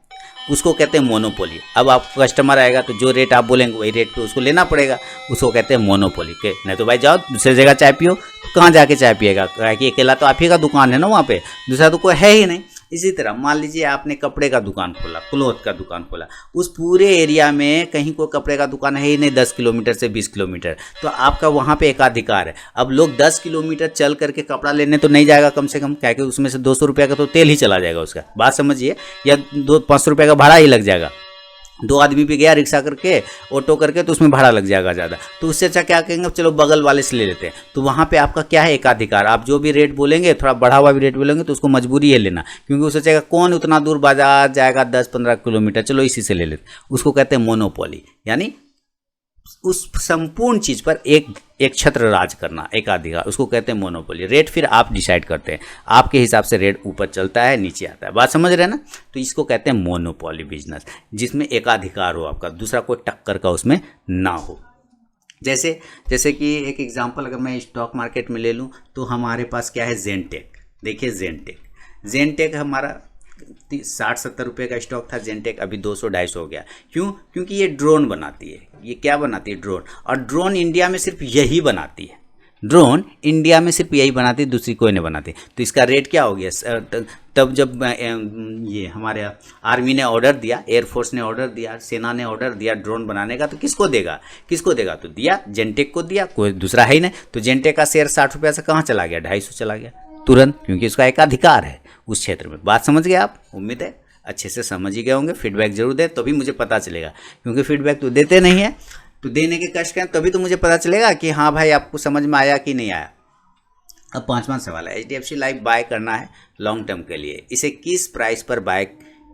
उसको कहते हैं मोनोपोली। अब आप कस्टमर आएगा तो जो रेट आप बोलेंगे वही रेट पे उसको लेना पड़ेगा, उसको कहते हैं मोनोपोली के। नहीं तो भाई जाओ दूसरी जगह चाय पियो, तो कहाँ जाके चाय पिएगा? कि अकेला तो आप ही का दुकान है ना वहाँ पे, दूसरा तो कोई है ही नहीं। इसी तरह मान लीजिए आपने कपड़े का दुकान खोला, क्लोथ का दुकान खोला, उस पूरे एरिया में कहीं कोई कपड़े का दुकान है ही नहीं 10 किलोमीटर से 20 किलोमीटर, तो आपका वहाँ पे एकाधिकार है। अब लोग 10 किलोमीटर चल करके कपड़ा लेने तो नहीं जाएगा कम से कम, क्या कि उसमें से 200 रुपये का तो तेल ही चला जाएगा उसका, बात समझिए, या 500 रुपये का भाड़ा ही लग जाएगा। 2 आदमी भी गया रिक्शा करके, ऑटो करके, तो उसमें भाड़ा लग जाएगा ज़्यादा। तो उससे अच्छा क्या कहेंगे, चलो बगल वाले से ले लेते हैं। तो वहाँ पे आपका क्या है? एकाधिकार। आप जो भी रेट बोलेंगे, थोड़ा बढ़ा हुआ भी रेट बोलेंगे, तो उसको मजबूरी है लेना, क्योंकि वो सोचेगा कौन उतना दूर बाजार जाएगा 10-15 किलोमीटर, चलो इसी से ले लेते। उसको कहते हैं मोनोपोली, यानी उस संपूर्ण चीज पर एक छत्र राज करना, एकाधिकार, उसको कहते हैं मोनोपोली। रेट फिर आप डिसाइड करते हैं, आपके हिसाब से रेट ऊपर चलता है नीचे आता है, बात समझ रहे हैं ना? तो इसको कहते हैं मोनोपोली बिजनेस, जिसमें एकाधिकार हो आपका, दूसरा कोई टक्कर का उसमें ना हो। जैसे कि एक एग्जांपल अगर मैं स्टॉक मार्केट में ले लूँ, तो हमारे पास क्या है? जेनटेक। देखिए जेनटेक हमारा 60-70 रुपये का स्टॉक था जेनटेक, अभी 200-250 हो गया। क्यों? क्योंकि ये ड्रोन बनाती है। ये क्या बनाती है? ड्रोन। और ड्रोन इंडिया में सिर्फ यही बनाती है, ड्रोन इंडिया में सिर्फ यही बनाती है, दूसरी कोई नहीं बनाती। तो इसका रेट क्या हो गया? तब जब ये हमारे आर्मी ने ऑर्डर दिया, एयरफोर्स ने ऑर्डर दिया, सेना ने ऑर्डर दिया ड्रोन बनाने का, तो किसको देगा? तो दिया जेनटेक को दिया, कोई दूसरा है ही नहीं। तो जेनटेक का शेयर 60 रुपये से कहाँ चला गया? 250 चला गया तुरंत, क्योंकि उसका एकाधिकार है उस क्षेत्र में। बात समझ गए आप? उम्मीद है अच्छे से समझ ही गए होंगे। फीडबैक जरूर दें, तभी मुझे पता चलेगा, क्योंकि फीडबैक तो देते नहीं है, तो देने के कष्ट करें तभी तो मुझे पता चलेगा कि हाँ भाई आपको समझ में आया कि नहीं आया। अब 5वां सवाल है, HDFC लाइफ बाय करना है लॉन्ग टर्म के लिए, इसे किस प्राइस पर बाय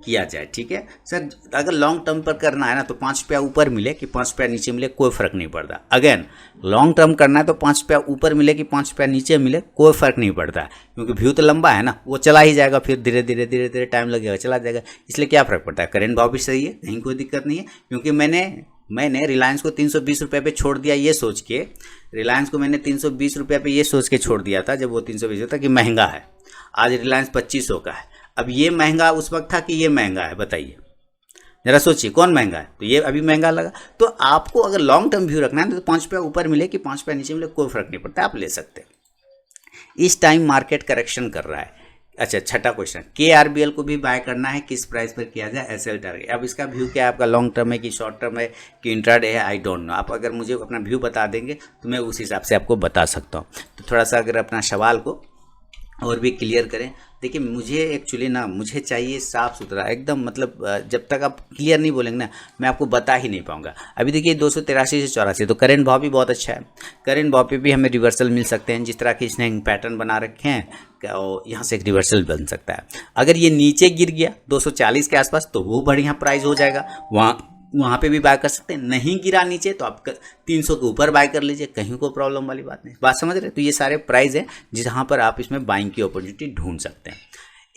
किया जाए? ठीक है सर, अगर लॉन्ग टर्म पर करना है ना, तो 5 रुपया ऊपर मिले कि 5 रुपया नीचे मिले कोई फर्क नहीं पड़ता। अगेन लॉन्ग टर्म करना है तो 5 रुपया ऊपर मिले कि 5 रुपया नीचे मिले कोई फर्क नहीं पड़ता, क्योंकि व्यू तो लंबा है ना, वो चला ही जाएगा, फिर धीरे धीरे टाइम लगेगा, चला जाएगा, इसलिए क्या फर्क पड़ता है? करेंट भाव भी सही है, कहीं कोई दिक्कत नहीं है। क्योंकि मैंने रिलायंस को 320 रुपये पे छोड़ दिया, ये सोच के, रिलायंस को मैंने 320 रुपये पे ये सोच के छोड़ दिया था जब वो 320 था कि महंगा है। आज रिलायंस 2500 का है। अब ये महंगा उस वक्त था कि ये महंगा है? बताइए जरा सोचिए, कौन महंगा है? तो ये अभी महंगा लगा। तो आपको अगर लॉन्ग टर्म व्यू रखना है तो 5 रुपया ऊपर मिले कि 5 रुपया नीचे मिले कोई फर्क नहीं पड़ता, आप ले सकते हैं। इस टाइम मार्केट करेक्शन कर रहा है। अच्छा, छठा क्वेश्चन, KRBL को भी बाय करना है, किस प्राइस पर किया जाए? SL target. अब इसका व्यू क्या है आपका? लॉन्ग टर्म है कि शॉर्ट टर्म है कि इंट्राडे है? I don't know. आप अगर मुझे अपना व्यू बता देंगे तो मैं उस हिसाब से आपको बता सकता हूँ। तो थोड़ा सा अगर अपना सवाल को और भी क्लियर करें। देखिए मुझे एक्चुअली ना, मुझे चाहिए साफ़ सुथरा एकदम, मतलब जब तक आप क्लियर नहीं बोलेंगे ना, मैं आपको बता ही नहीं पाऊंगा। अभी देखिए 283 से 84, तो करेंट भाव भी बहुत अच्छा है। करेंट भाव पे भी हमें रिवर्सल मिल सकते हैं, जिस तरह के इसने पैटर्न बना रखे हैं, और यहाँ से एक रिवर्सल बन सकता है। अगर ये नीचे गिर गया 240 के आसपास, तो वो बढ़िया प्राइस हो जाएगा, वहाँ पे भी बाय कर सकते हैं। नहीं गिरा नीचे तो आप 300 के ऊपर बाय कर लीजिए, कहीं को प्रॉब्लम वाली बात नहीं। बात समझ रहे? तो ये सारे प्राइस हैं जहाँ पर आप इसमें बाइंग की अपॉर्चुनिटी ढूंढ सकते हैं।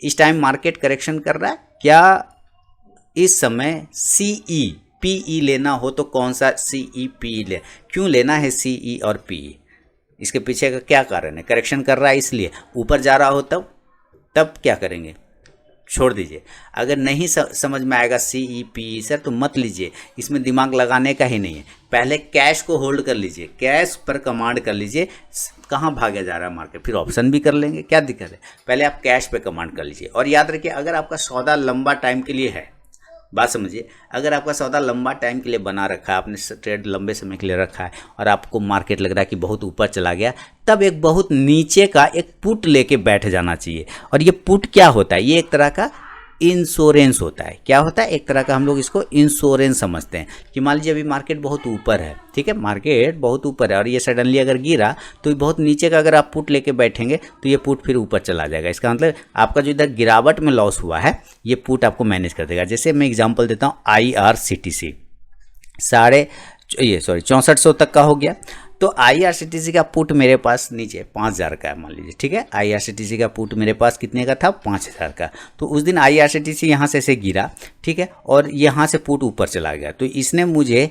इस टाइम मार्केट करेक्शन कर रहा है क्या? इस समय CE पीई लेना हो तो कौन सा सीई पीई ले, क्यों लेना है सीई और पीई, इसके पीछे का क्या कारण है? करेक्शन कर रहा है इसलिए, ऊपर जा रहा हो तब क्या करेंगे? छोड़ दीजिए। अगर नहीं समझ में आएगा सीई पीई सर तो मत लीजिए, इसमें दिमाग लगाने का ही नहीं है। पहले कैश को होल्ड कर लीजिए, कैश पर कमांड कर लीजिए। कहाँ भागा जा रहा है मार्केट, फिर ऑप्शन भी कर लेंगे, क्या दिक्कत है? पहले आप कैश पे कमांड कर लीजिए। और याद रखिए, अगर आपका सौदा लंबा टाइम के लिए है, बात समझिए, अगर आपका सौदा लंबा टाइम के लिए बना रखा है, आपने ट्रेड लंबे समय के लिए रखा है और आपको मार्केट लग रहा है कि बहुत ऊपर चला गया, तब एक बहुत नीचे का एक पुट लेके बैठ जाना चाहिए। और ये पुट क्या होता है? ये एक तरह का इंश्योरेंस होता है। क्या होता है? एक तरह का हम लोग इसको इंश्योरेंस समझते हैं कि मान लीजिए अभी मार्केट बहुत ऊपर है, ठीक है, मार्केट बहुत ऊपर है और ये सडनली अगर गिरा तो बहुत नीचे का अगर आप पुट लेके बैठेंगे तो ये पुट फिर ऊपर चला जाएगा। इसका मतलब आपका जो इधर गिरावट में लॉस हुआ है ये पुट आपको मैनेज कर देगा। जैसे मैं एग्जाम्पल देता हूँ, IRCTC 6400 तक का हो गया, तो IRCTC का पुट मेरे पास नीचे 5000 का है मान लीजिए, ठीक है। IRCTC का पुट मेरे पास कितने का था? 5000 का। तो उस दिन IRCTC यहाँ से गिरा, ठीक है, और यहाँ से पुट ऊपर चला गया, तो इसने मुझे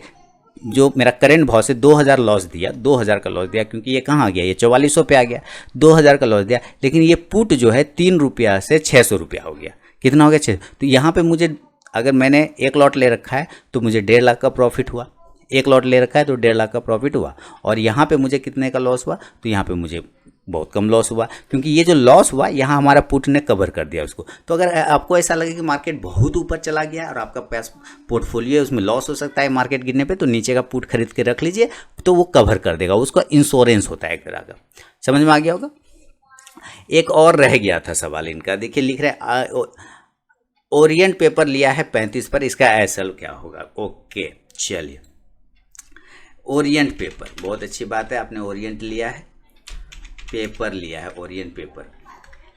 जो मेरा करेंट भाव से 2000 लॉस दिया, 2000 का लॉस दिया, क्योंकि ये कहाँ आ गया? ये 4400 पे आ गया, 2000 का लॉस दिया। लेकिन ये पुट जो है 3 रुपया से 600 रुपया हो गया। कितना हो गया? 6। तो यहाँ पे मुझे, अगर मैंने 1 लॉट ले रखा है तो मुझे 1.5 लाख का प्रॉफिट हुआ। 1 लॉट ले रखा है तो 1.5 लाख का प्रॉफिट हुआ। और यहाँ पे मुझे कितने का लॉस हुआ? तो यहाँ पे मुझे बहुत कम लॉस हुआ, क्योंकि ये जो लॉस हुआ यहाँ हमारा पुट ने कवर कर दिया उसको। तो अगर आपको ऐसा लगे कि मार्केट बहुत ऊपर चला गया और आपका पैसा पोर्टफोलियो है उसमें लॉस हो सकता है मार्केट गिरने पे, तो नीचे का पुट खरीद के रख लीजिए, तो वो कवर कर देगा। उसका इंश्योरेंस होता है एक तरह का। समझ में आ गया होगा। एक और रह गया था सवाल इनका, देखिए लिख रहे ओरिएंट पेपर लिया है 35 पर, इसका एसएल क्या होगा? ओके, चलिए, ओरिएंट पेपर, बहुत अच्छी बात है, आपने ओरिएंट लिया है, पेपर लिया है, ओरिएंट पेपर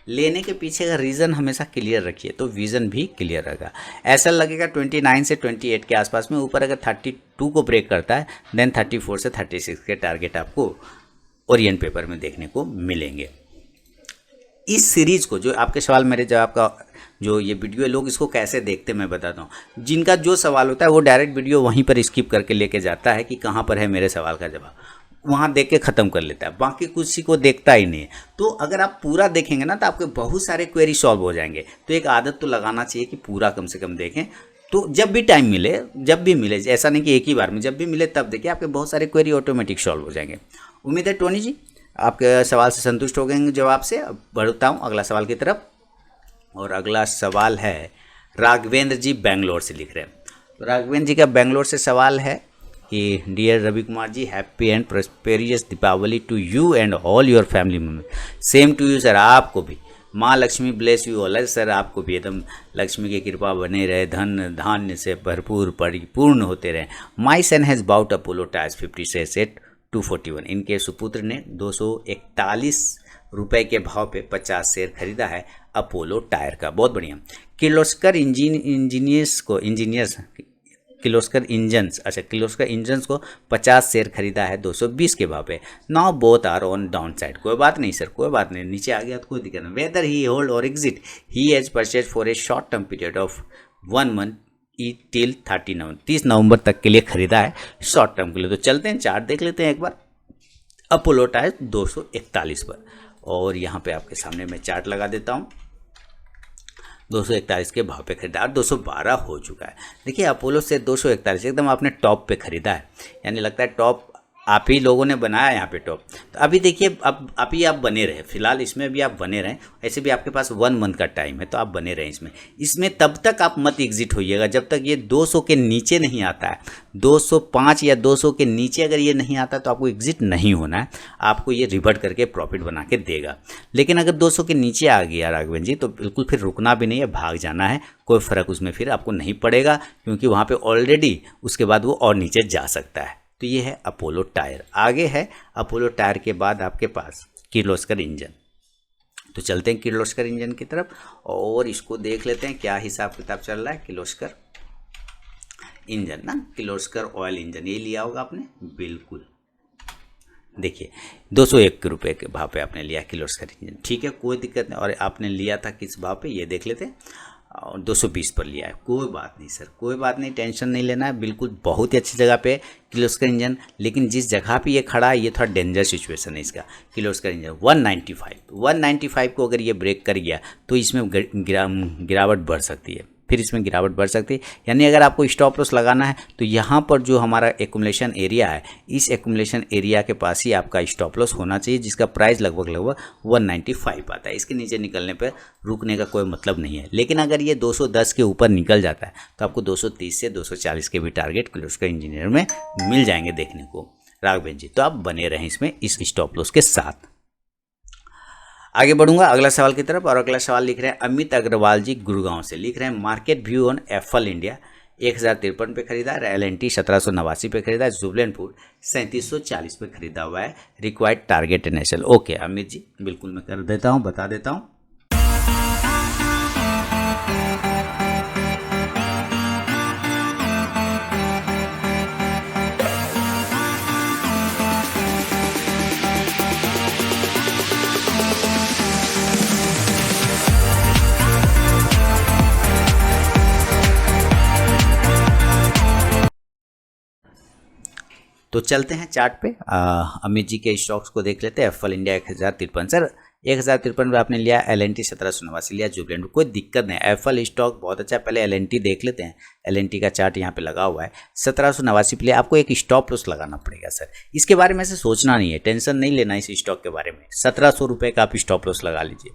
लेने के पीछे का रीज़न हमेशा क्लियर रखिए तो विज़न भी क्लियर रहेगा। एसएल लगेगा 29 से 28 के आसपास में, ऊपर अगर 32 को ब्रेक करता है देन 34 से 36 के टारगेट आपको ओरिएंट पेपर में देखने को मिलेंगे। इस सीरीज़ को, जो आपके सवाल मेरे जवाब का जो ये वीडियो है, लोग इसको कैसे देखते हैं मैं बताता हूँ। जिनका जो सवाल होता है वो डायरेक्ट वीडियो वहीं पर स्किप करके लेके जाता है कि कहाँ पर है मेरे सवाल का जवाब, वहाँ देख के ख़त्म कर लेता है, बाकी किसी को देखता ही नहीं है। तो अगर आप पूरा देखेंगे ना तो आपके बहुत सारे क्वेरी सॉल्व हो जाएंगे। तो एक आदत तो लगाना चाहिए कि पूरा कम से कम देखें। तो जब भी टाइम मिले, जब भी मिले, ऐसा नहीं कि एक ही बार में, जब भी मिले तब देखिए, आपके बहुत सारे क्वेरी ऑटोमेटिक सॉल्व हो जाएंगे। उम्मीद है टोनी जी आपके सवाल से संतुष्ट हो गए जवाब से। अब बढ़ता हूँ अगला सवाल की तरफ, और अगला सवाल है राघवेंद्र जी बेंगलोर से लिख रहे हैं। तो राघवेंद्र जी का बेंगलोर से सवाल है कि dear Ravi Kumar ji, happy and prosperous Deepawali to you and all your family member. Same to you sir, आपको भी। माँ Lakshmi bless you all sir, आपको भी एकदम लक्ष्मी की कृपा बने रहे, धन धान्य से भरपूर परिपूर्ण होते रहे। माई सन हैज़ बाउट अपोलो टायर्स 50 से सेट 241। इनके सुपुत्र ने 241 रुपए के भाव पे 50 शेयर खरीदा है अपोलो टायर का। बहुत बढ़िया। किर्लोस्कर किर्लोस्कर इंजन्स को 50 शेयर खरीदा है 220 के भाव पे। Now both are on down side. कोई बात नहीं सर, कोई बात नहीं, नीचे आ गया तो कोई दिक्कत नहीं। वेदर ही होल्ड और exit, he has purchase for a short term period of 1 month till 30 नवंबर तक के लिए खरीदा है शॉर्ट टर्म के लिए। तो चलते हैं, चार्ट देख लेते हैं एक बार। अपोलो टायर 241 पर, और यहाँ पे आपके सामने मैं चार्ट लगा देता हूँ। 241 के भाव पे खरीदा और 212 हो चुका है। देखिए अपोलो से 241 एकदम आपने टॉप पे खरीदा है, यानी लगता है टॉप आप ही लोगों ने बनाया यहाँ पे टॉप। तो अभी देखिए अब आप बने रहे, फिलहाल इसमें भी आप बने रहें। ऐसे भी आपके पास 1 मंथ का टाइम है, तो आप बने रहें इसमें तब तक आप मत एग्जिट होइएगा जब तक ये 200 के नीचे नहीं आता है। 205 या 200 के नीचे अगर ये नहीं आता तो आपको एग्जिट नहीं होना है, आपको ये रिवर्ट करके प्रॉफिट बना के देगा। लेकिन अगर 200 के नीचे आ गया राघवेंद्र जी, तो बिल्कुल फिर रुकना भी नहीं है, भाग जाना है। कोई फ़र्क उसमें फिर आपको नहीं पड़ेगा, क्योंकि वहाँ पर ऑलरेडी उसके बाद वो और नीचे जा सकता है। तो ये है अपोलो टायर। आगे है अपोलो टायर के बाद आपके पास किर्लोस्कर इंजन। तो चलते हैं किर्लोस्कर इंजन की तरफ और इसको देख लेते हैं क्या हिसाब किताब चल रहा है। किर्लोस्कर इंजन ना, किर्लोस्कर ऑयल इंजन, ये लिया होगा आपने, बिल्कुल। देखिए 201 रुपये के भाव पे आपने लिया किर्लोस्कर इंजन, ठीक है, कोई दिक्कत नहीं। और आपने लिया था किस भाव पे ये देख लेते हैं। 220 पर लिया है। कोई बात नहीं सर, कोई बात नहीं, टेंशन नहीं लेना है, बिल्कुल बहुत ही अच्छी जगह पे किर्लोस्कर इंजन। लेकिन जिस जगह पे ये खड़ा है ये थोड़ा डेंजर सिचुएशन है इसका। किर्लोस्कर इंजन 195 को अगर ये ब्रेक कर गया तो इसमें गिरावट बढ़ सकती है, फिर इसमें गिरावट बढ़ सकती है। यानी अगर आपको स्टॉप लॉस लगाना है तो यहाँ पर जो हमारा एक्यूमुलेशन एरिया है, इस एक्यूमुलेशन एरिया के पास ही आपका स्टॉप लॉस होना चाहिए, जिसका प्राइस लगभग 195 आता है। इसके नीचे निकलने पर रुकने का कोई मतलब नहीं है। लेकिन अगर ये 210 के ऊपर निकल जाता है तो आपको 230 से 240 के भी टारगेट किर्लोस्कर इंजीनियर में मिल जाएंगे देखने को राघवेंद्र जी। तो आप बने रहें इसमें इस स्टॉप लॉस के साथ। आगे बढ़ूंगा अगला सवाल की तरफ, और अगला सवाल लिख रहे हैं अमित अग्रवाल जी गुड़गांव से। लिख रहे हैं market view on FL India 1053 पे खरीदा, एलएनटी 1789 पे खरीदा, जुबलेंट फूड 3740 पे खरीदा हुआ है। Required target NSL. Okay Amit ji, बिल्कुल मैं कर देता हूँ, बता देता हूँ। तो चलते हैं चार्ट पे, अमित जी के स्टॉक्स को देख लेते हैं। एफएल इंडिया 1053 सर, 1053 पे आपने लिया, एलएनटी 1789 लिया, जुबलेंट, कोई दिक्कत नहीं। एफएल स्टॉक बहुत अच्छा है। पहले एलएनटी देख लेते हैं। एलएनटी का चार्ट यहाँ पे लगा हुआ है 1789 पे लिया। आपको एक स्टॉप लॉस लगाना पड़ेगा सर, इसके बारे में से सोचना नहीं है, टेंशन नहीं लेना इस स्टॉक के बारे में। 1700 रुपये का आप स्टॉप लॉस लगा लीजिए।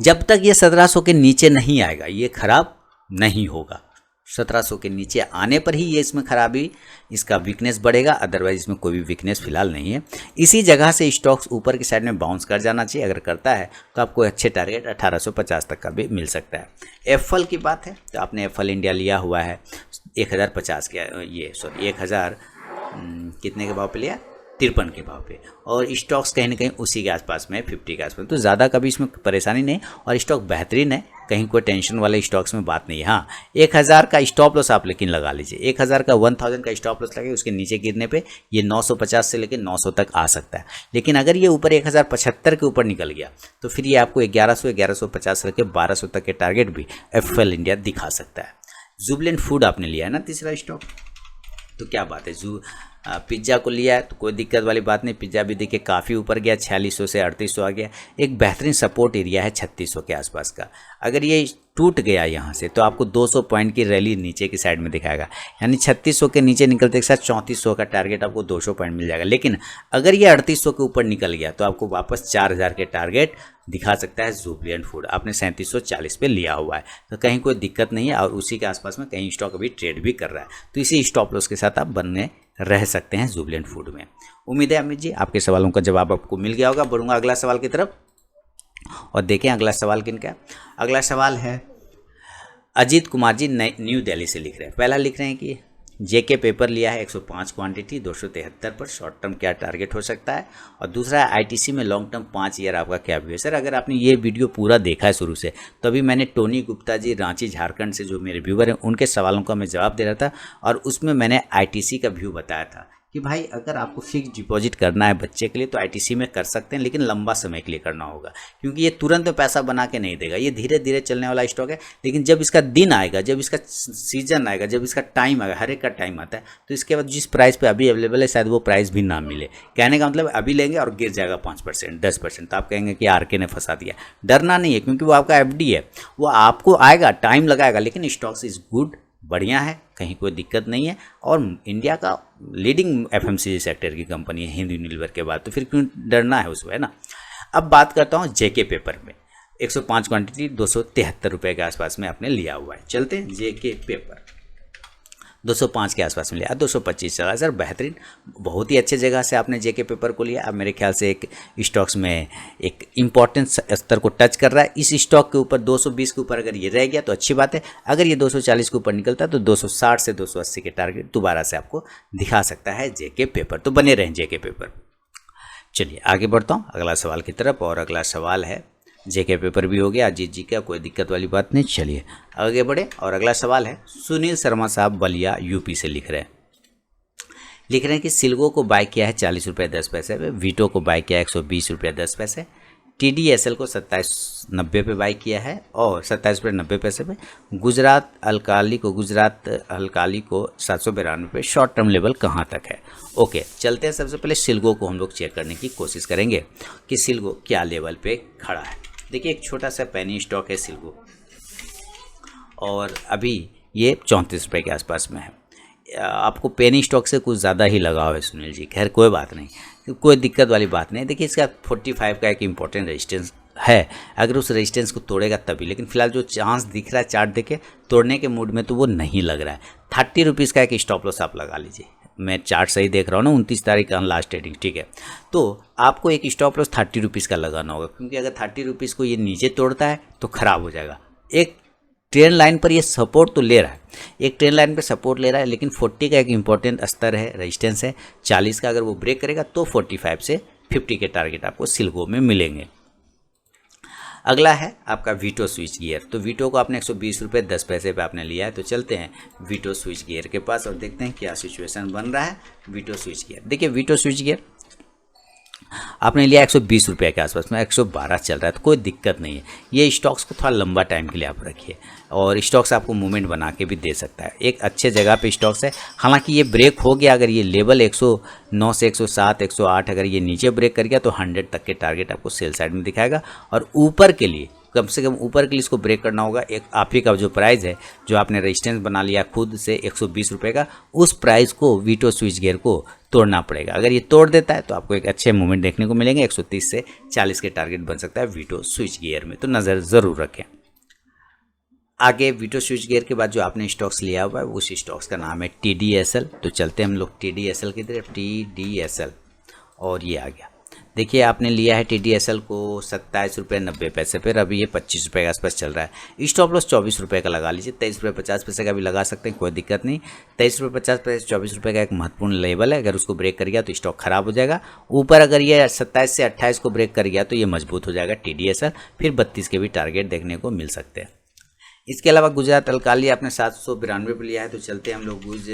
जब तक ये 1700 के नीचे नहीं आएगा ये खराब नहीं होगा। 1700 के नीचे आने पर ही ये इसमें खराबी, इसका वीकनेस बढ़ेगा, अदरवाइज इसमें कोई भी वीकनेस फिलहाल नहीं है। इसी जगह से स्टॉक्स ऊपर की साइड में बाउंस कर जाना चाहिए। अगर करता है तो आपको अच्छे टारगेट 1850 तक का भी मिल सकता है। एफएल की बात है तो आपने एफएल इंडिया लिया हुआ है 1050 के, ये सॉरी 1000 कितने के भाव पे लिया, 53 के भाव पे, और स्टॉक्स कहीं ना कहीं उसी के आसपास में 50 के आसपास। तो ज़्यादा कभी इसमें परेशानी नहीं, और स्टॉक बेहतरीन है, कहीं कोई टेंशन वाले स्टॉक्स में बात नहीं है। हाँ 1000 का स्टॉप लॉस आप लेकिन लगा लीजिए। 1000 का 1000 का स्टॉप लॉस लगे, उसके नीचे गिरने पे ये 950 से लेकर 900 तक आ सकता है। लेकिन अगर ये ऊपर 1075 के ऊपर निकल गया तो फिर ये आपको 1100 1150 लेकर 1200 तक के टारगेट भी एफएल इंडिया दिखा सकता है। जुबलेंट फूड आपने लिया है ना तीसरा स्टॉक, तो क्या बात है। पिज्ज़ा को लिया है तो कोई दिक्कत वाली बात नहीं। पिज्ज़ा भी देखिए काफ़ी ऊपर गया, 4600 से 3800 आ गया। एक बेहतरीन सपोर्ट एरिया है 3600 के आसपास का। अगर ये टूट गया यहाँ से तो आपको 200 पॉइंट की रैली नीचे की साइड में दिखाएगा, यानी 3600 के नीचे निकलते के साथ 3400 का टारगेट आपको 200 पॉइंट मिल जाएगा। लेकिन अगर ये 3800 के ऊपर निकल गया तो आपको वापस 4000 के टारगेट दिखा सकता है जुबलेंट फूड। आपने 3740 पे लिया हुआ है तो कहीं कोई दिक्कत नहीं है, और उसी के आसपास में कहीं स्टॉक अभी ट्रेड भी कर रहा है, तो इसी स्टॉप लॉस के साथ आप बनने रह सकते हैं जुबलेंट फूड में। उम्मीद है अमित जी आपके सवालों का जवाब आपको मिल गया होगा। बढ़ूंगा अगला सवाल की तरफ, और देखें अगला सवाल किनका है। अगला सवाल है अजीत कुमार जी न्यू दिल्ली से लिख रहे हैं। पहला लिख रहे हैं कि जेके पेपर लिया है 105 क्वांटिटी 273 पर, शॉर्ट टर्म क्या टारगेट हो सकता है, और दूसरा आईटीसी में लॉन्ग टर्म 5 ईयर आपका क्या व्यू है। सर अगर आपने ये वीडियो पूरा देखा है शुरू से, तो अभी मैंने टोनी गुप्ता जी रांची झारखंड से जो मेरे व्यूवर हैं उनके सवालों का मैं जवाब दे रहा था, और उसमें मैंने आईटीसी का व्यू बताया था कि भाई अगर आपको फिक्स डिपॉजिट करना है बच्चे के लिए तो आईटीसी में कर सकते हैं, लेकिन लंबा समय के लिए करना होगा, क्योंकि ये तुरंत पैसा बना के नहीं देगा, ये धीरे धीरे चलने वाला स्टॉक है। लेकिन जब इसका दिन आएगा, जब इसका सीजन आएगा, जब इसका टाइम आएगा, हर एक का टाइम आता है, तो इसके बाद जिस प्राइस पे अभी अवेलेबल है शायद वो प्राइस भी ना मिले। कहने का मतलब अभी लेंगे और गिर जाएगा 5% 10%, तो आप कहेंगे कि आरके ने फंसा दिया। डरना नहीं है, क्योंकि वो आपका एफडी है, वो आपको आएगा, टाइम लगाएगा, लेकिन स्टॉक्स इज गुड, बढ़िया है, कहीं कोई दिक्कत नहीं है, और इंडिया का लीडिंग एफएमसीजी सेक्टर की कंपनी है हिंद यूनिलीवर के बाद, तो फिर क्यों डरना है उसमें, है ना। अब बात करता हूँ जेके पेपर में। 105 क्वांटिटी 273 रुपये के आसपास में आपने लिया हुआ है। चलते हैं जेके पेपर 205 के आसपास में लिया, 225 चला सर, बेहतरीन, बहुत ही अच्छे जगह से आपने जेके पेपर को लिया। अब मेरे ख्याल से एक स्टॉक्स में एक इम्पॉर्टेंस स्तर को टच कर रहा है। इस स्टॉक के ऊपर 220 के ऊपर अगर ये रह गया तो अच्छी बात है, अगर ये 240 के ऊपर निकलता है तो 260 से 280 के टारगेट दोबारा से आपको दिखा सकता है जेके पेपर। तो बने रहें जेके पेपर। चलिए आगे बढ़ता हूँ अगला सवाल की तरफ, और अगला सवाल है जेके पेपर भी हो गया अजीत जी का, कोई दिक्कत वाली बात नहीं। चलिए आगे बढ़े, और अगला सवाल है सुनील शर्मा साहब बलिया यूपी से लिख रहे हैं कि सिल्गो को बाय किया है 40 रुपये 10 पैसे पे, वीटो को बाय किया है 120 रुपये 10 पैसे, TDSL को 27.90 पे बाई किया है और 27.90 पे। गुजरात अल्काली को 792 पे। शॉर्ट टर्म लेवल कहाँ तक है? ओके, चलते हैं। सबसे पहले सिल्गो को हम लोग चेक करने की कोशिश करेंगे कि सिल्गो क्या लेवल पे खड़ा है। देखिए, एक छोटा सा पेनी स्टॉक है सिल्गो और अभी ये 34 रुपये के आसपास में है। आपको पेनी स्टॉक से कुछ ज़्यादा ही लगाव है सुनील जी। खैर कोई बात नहीं, कोई दिक्कत वाली बात नहीं। देखिए, इसका 45 का एक इम्पोर्टेंट रेजिस्टेंस है, अगर उस रेजिस्टेंस को तोड़ेगा तभी। लेकिन फिलहाल जो चांस दिख रहा है चार्ट देखे तोड़ने के मूड में, तो वो नहीं लग रहा है। 30 रुपीज़ का एक स्टॉप लॉस आप लगा लीजिए। मैं चार्ट सही देख रहा हूँ ना, 29 तारीख का लास्ट ट्रेडिंग, ठीक है। तो आपको एक स्टॉप लॉस 30 रुपीज़ का लगाना होगा, क्योंकि अगर 30 रुपीज़ को ये नीचे तोड़ता है तो ख़राब हो जाएगा। एक ट्रेंड लाइन पर ये सपोर्ट तो ले रहा है, एक ट्रेंड लाइन पे सपोर्ट ले रहा है, लेकिन 40 का एक इंपॉर्टेंट स्तर है, रेजिस्टेंस है 40 का। अगर वो ब्रेक करेगा तो 45 से 50 के टारगेट आपको सिल्गो में मिलेंगे। अगला है आपका वीटो स्विच गियर। तो वीटो को आपने 120 रुपये 10 पैसे पे आपने लिया है। तो चलते हैं वीटो स्विच गियर के पास और देखते हैं क्या सिचुएशन बन रहा है वीटो स्विच गियर। देखिए, वीटो स्विच गियर आपने लिया 120 रुपये के आसपास में, 112 चल रहा है, तो कोई दिक्कत नहीं है। ये स्टॉक्स को थोड़ा लंबा टाइम के लिए आप रखिए और स्टॉक्स आपको मूवमेंट बना के भी दे सकता है। एक अच्छे जगह पे स्टॉक्स है। हालांकि ये ब्रेक हो गया, अगर ये लेवल 109 से 107 108 अगर ये नीचे ब्रेक कर गया तो 100 तक के टारगेट आपको सेल साइड में दिखाएगा। और ऊपर के लिए कम से कम ऊपर के लिए इसको ब्रेक करना होगा। एक आप ही का जो प्राइस है, जो आपने रेजिस्टेंस बना लिया खुद से 120 रुपये का, उस प्राइस को वीटो स्विच गियर को तोड़ना पड़ेगा। अगर ये तोड़ देता है तो आपको एक अच्छे मूवमेंट देखने को मिलेंगे। 130 से 40 के टारगेट बन सकता है वीटो स्विच गियर में, तो नज़र ज़रूर रखें। आगे वीटो स्विच गियर के बाद जो आपने स्टॉक्स लिया हुआ है उस स्टॉक्स का नाम है TDSL। तो चलते हैं हम लोग TDSL की तरफ। TDSL और ये आ गया। देखिए, आपने लिया है TDSL को 27 रुपये 90 पैसे पर। अभी ये 25 रुपये के आसपास चल रहा है। स्टॉप लॉस 24 रुपये का लगा लीजिए। 23 रुपये 50 पैसे का भी लगा सकते हैं, कोई दिक्कत नहीं। 23 रुपये 50 पैसे 24 रुपये का एक महत्वपूर्ण लेवल है। अगर उसको ब्रेक कर गया तो स्टॉक खराब हो जाएगा। ऊपर अगर ये 27 से 28 को ब्रेक कर गया तो ये मजबूत हो जाएगा TDSL, फिर 32 के भी टारगेट देखने को मिल सकते हैं। इसके अलावा गुजरात अल्काली आपने 792 पे लिया है। तो चलते हैं हम लोग गुज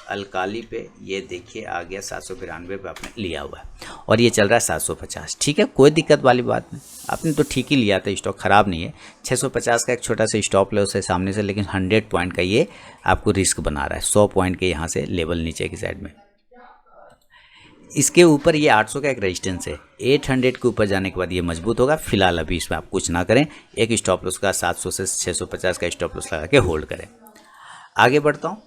अल्काली पे। ये देखिए, आ गया 792 पे आपने लिया हुआ है और ये चल रहा है 750। ठीक है, कोई दिक्कत वाली बात नहीं, आपने तो ठीक ही लिया था, स्टॉक ख़राब नहीं है। 650 का एक छोटा सा स्टॉप लॉस है सामने से, लेकिन 100 पॉइंट का ये आपको रिस्क बना रहा है। 100 पॉइंट के यहाँ से लेवल नीचे की साइड में। इसके ऊपर ये 800 का एक रेजिस्टेंस है। 800 के ऊपर जाने के बाद ये मजबूत होगा। फिलहाल अभी इसमें आप कुछ ना करें। एक स्टॉप लॉस का 700 से 650 का स्टॉप लॉस लगा के होल्ड करें। आगे बढ़ता हूँ।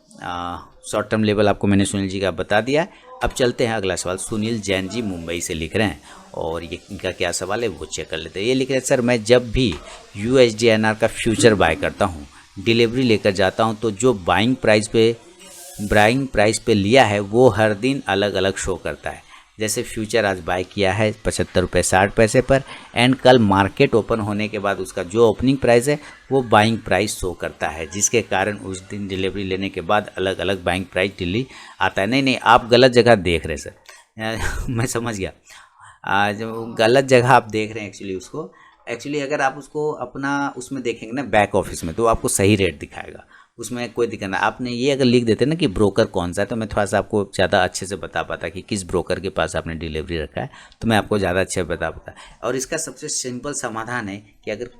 शॉर्ट टर्म लेवल आपको मैंने सुनील जी का बता दिया है। अब चलते हैं अगला सवाल। सुनील जैन जी मुंबई से लिख रहे हैं और ये इनका क्या सवाल है वो चेक कर लेते हैं। ये लिख रहे हैं, सर मैं जब भी USD/INR का फ्यूचर बाय करता हूँ, डिलीवरी लेकर जाता हूँ, तो जो बाइंग प्राइस पे लिया है वो हर दिन अलग अलग शो करता है। जैसे फ्यूचर आज बाय किया है 75 रुपये 60 पैसे पर, एंड कल मार्केट ओपन होने के बाद उसका जो ओपनिंग प्राइस है वो बाइंग प्राइस शो करता है, जिसके कारण उस दिन डिलीवरी लेने के बाद अलग अलग बाइंग प्राइस दिल्ली आता है। नहीं, आप गलत जगह देख रहे सर। मैं समझ गया, आज गलत जगह आप देख रहे हैं एक्चुअली अगर आप उसको अपना उसमें देखेंगे ना, बैक ऑफिस में, तो आपको सही रेट दिखाएगा, उसमें कोई दिक्कत नहीं। आपने ये अगर लिख देते ना कि ब्रोकर कौन सा है, तो मैं थोड़ा सा आपको ज़्यादा अच्छे से बता पाता कि किस ब्रोकर के पास आपने डिलीवरी रखा है, तो मैं आपको ज़्यादा अच्छे से बता पाता। और इसका सबसे सिंपल समाधान है कि अगर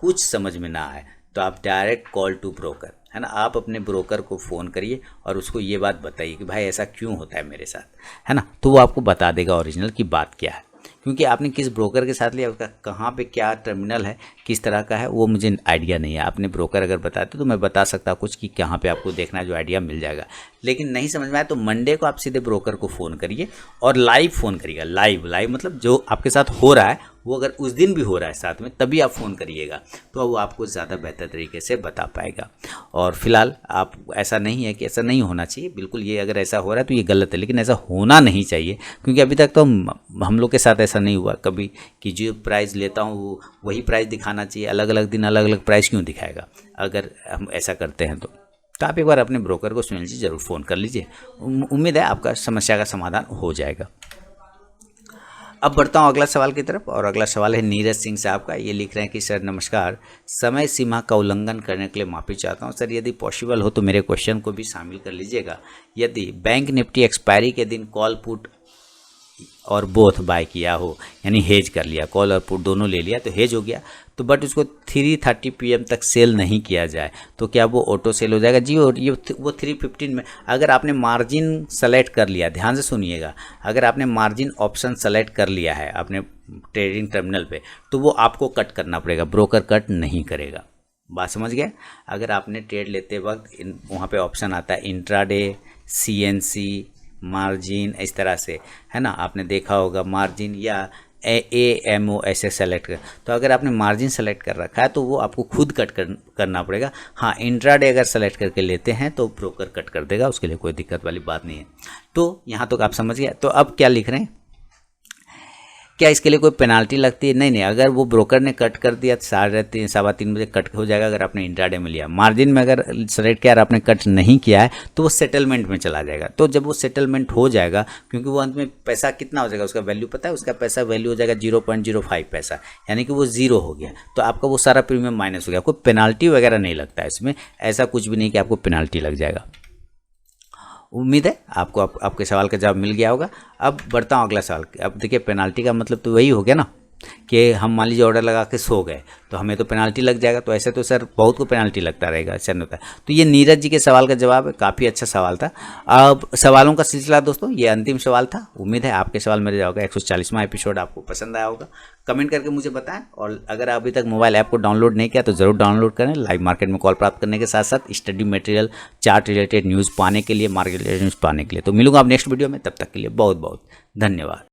कुछ समझ में ना आए तो आप डायरेक्ट कॉल टू ब्रोकर, है ना, आप अपने ब्रोकर को फ़ोन करिए और उसको ये बात बताइए कि भाई ऐसा क्यों होता है मेरे साथ, है ना, तो वो आपको बता देगा ओरिजिनल की बात क्या है। क्योंकि आपने किस ब्रोकर के साथ लिया, उसका कहाँ पे क्या टर्मिनल है, किस तरह का है, वो मुझे आइडिया नहीं है। आपने ब्रोकर अगर बताते तो मैं बता सकता कुछ कि कहाँ पे आपको देखना है, जो आइडिया मिल जाएगा। लेकिन नहीं समझ में आया तो मंडे को आप सीधे ब्रोकर को फ़ोन करिए और लाइव फ़ोन करिएगा। लाइव मतलब जो आपके साथ हो रहा है वो अगर उस दिन भी हो रहा है साथ में, तभी आप फ़ोन करिएगा, तो वो आपको ज़्यादा बेहतर तरीके से बता पाएगा। और फिलहाल आप ऐसा नहीं है कि ऐसा नहीं होना चाहिए, बिल्कुल ये अगर ऐसा हो रहा है तो ये गलत है, लेकिन ऐसा होना नहीं चाहिए, क्योंकि अभी तक तो हम लोग के साथ ऐसा नहीं हुआ कभी कि जो प्राइस लेता हूँ वही प्राइस दिखाना चाहिए, अलग अलग दिन अलग अलग प्राइस क्यों दिखाएगा अगर हम ऐसा करते हैं तो आप एक बार अपने ब्रोकर को सुनील जी ज़रूर फ़ोन कर लीजिए। उम्मीद है आपका समस्या का समाधान हो जाएगा। अब बढ़ता हूँ अगला सवाल की तरफ, और अगला सवाल है नीरज सिंह साहब का। ये लिख रहे हैं कि सर नमस्कार, समय सीमा का उल्लंघन करने के लिए माफ़ी चाहता हूँ सर, यदि पॉसिबल हो तो मेरे क्वेश्चन को भी शामिल कर लीजिएगा। यदि बैंक निफ्टी एक्सपायरी के दिन कॉल पुट और बोथ बाय किया हो, यानी हेज कर लिया, कॉल और पुट दोनों ले लिया तो हेज हो गया, तो बट उसको 3:30 PM तक सेल नहीं किया जाए तो क्या वो ऑटो सेल हो जाएगा? जी, और ये वो 3:15 में अगर आपने मार्जिन सेलेक्ट कर लिया, ध्यान से सुनिएगा, अगर आपने मार्जिन ऑप्शन सेलेक्ट कर लिया है अपने ट्रेडिंग टर्मिनल पे तो वो आपको कट करना पड़ेगा, ब्रोकर कट नहीं करेगा। बात समझ गए? अगर आपने ट्रेड लेते वक्त वहाँ पे ऑप्शन आता है इंट्राडे, CNC, मार्जिन, इस तरह से, है ना, आपने देखा होगा मार्जिन या AMO ऐसे सेलेक्ट कर, तो अगर आपने मार्जिन सेलेक्ट कर रखा है तो वो आपको खुद कट करना पड़ेगा। हाँ, इंट्राडे अगर सेलेक्ट करके लेते हैं तो ब्रोकर कट कर देगा, उसके लिए कोई दिक्कत वाली बात नहीं है। तो यहाँ तक आप समझ गए। तो अब क्या लिख रहे हैं, क्या इसके लिए कोई पेनाल्टी लगती है? नहीं नहीं, अगर वो ब्रोकर ने कट कर दिया 3:30 3:15 बजे कट हो जाएगा। अगर आपने इंट्राडे में लिया, मार्जिन में अगर सेलेक्ट किया और आपने कट नहीं किया है तो वो सेटलमेंट में चला जाएगा। तो जब वो सेटलमेंट हो जाएगा, क्योंकि वो अंत में पैसा कितना हो जाएगा, उसका वैल्यू पता है, उसका पैसा वैल्यू हो जाएगा 0.05 पैसा, यानी कि वो ज़ीरो हो गया, तो आपका वो सारा प्रीमियम माइनस हो गया। कोई पेनाल्टी वगैरह नहीं लगता है इसमें, ऐसा कुछ भी नहीं कि आपको पेनाल्टी लग जाएगा। उम्मीद है आपको आपके सवाल का जवाब मिल गया होगा। अब बढ़ता हूँ अगला सवाल। अब देखिए, पेनाल्टी का मतलब तो वही हो गया ना कि हम मान लीजिए ऑर्डर लगा के सो गए तो हमें तो पेनाल्टी लग जाएगा। तो ऐसे तो सर बहुत को पेनाल्टी लगता रहेगा, ऐसा नहीं होता है। तो ये नीरज जी के सवाल का जवाब है, काफ़ी अच्छा सवाल था। अब सवालों का सिलसिला दोस्तों, ये अंतिम सवाल था। उम्मीद है आपके सवाल मेरे जाओगे। 140वां एपिसोड आपको पसंद आया होगा, कमेंट करके मुझे बताएं। और अगर अभी तक मोबाइल ऐप को डाउनलोड नहीं किया तो ज़रूर डाउनलोड करें। लाइव मार्केट में कॉल प्राप्त करने के साथ साथ study material, chart related news पाने के लिए, मार्केट रिलेटेड न्यूज़ पाने के लिए। तो मिलूंगा आप नेक्स्ट वीडियो में, तब तक के लिए बहुत बहुत धन्यवाद।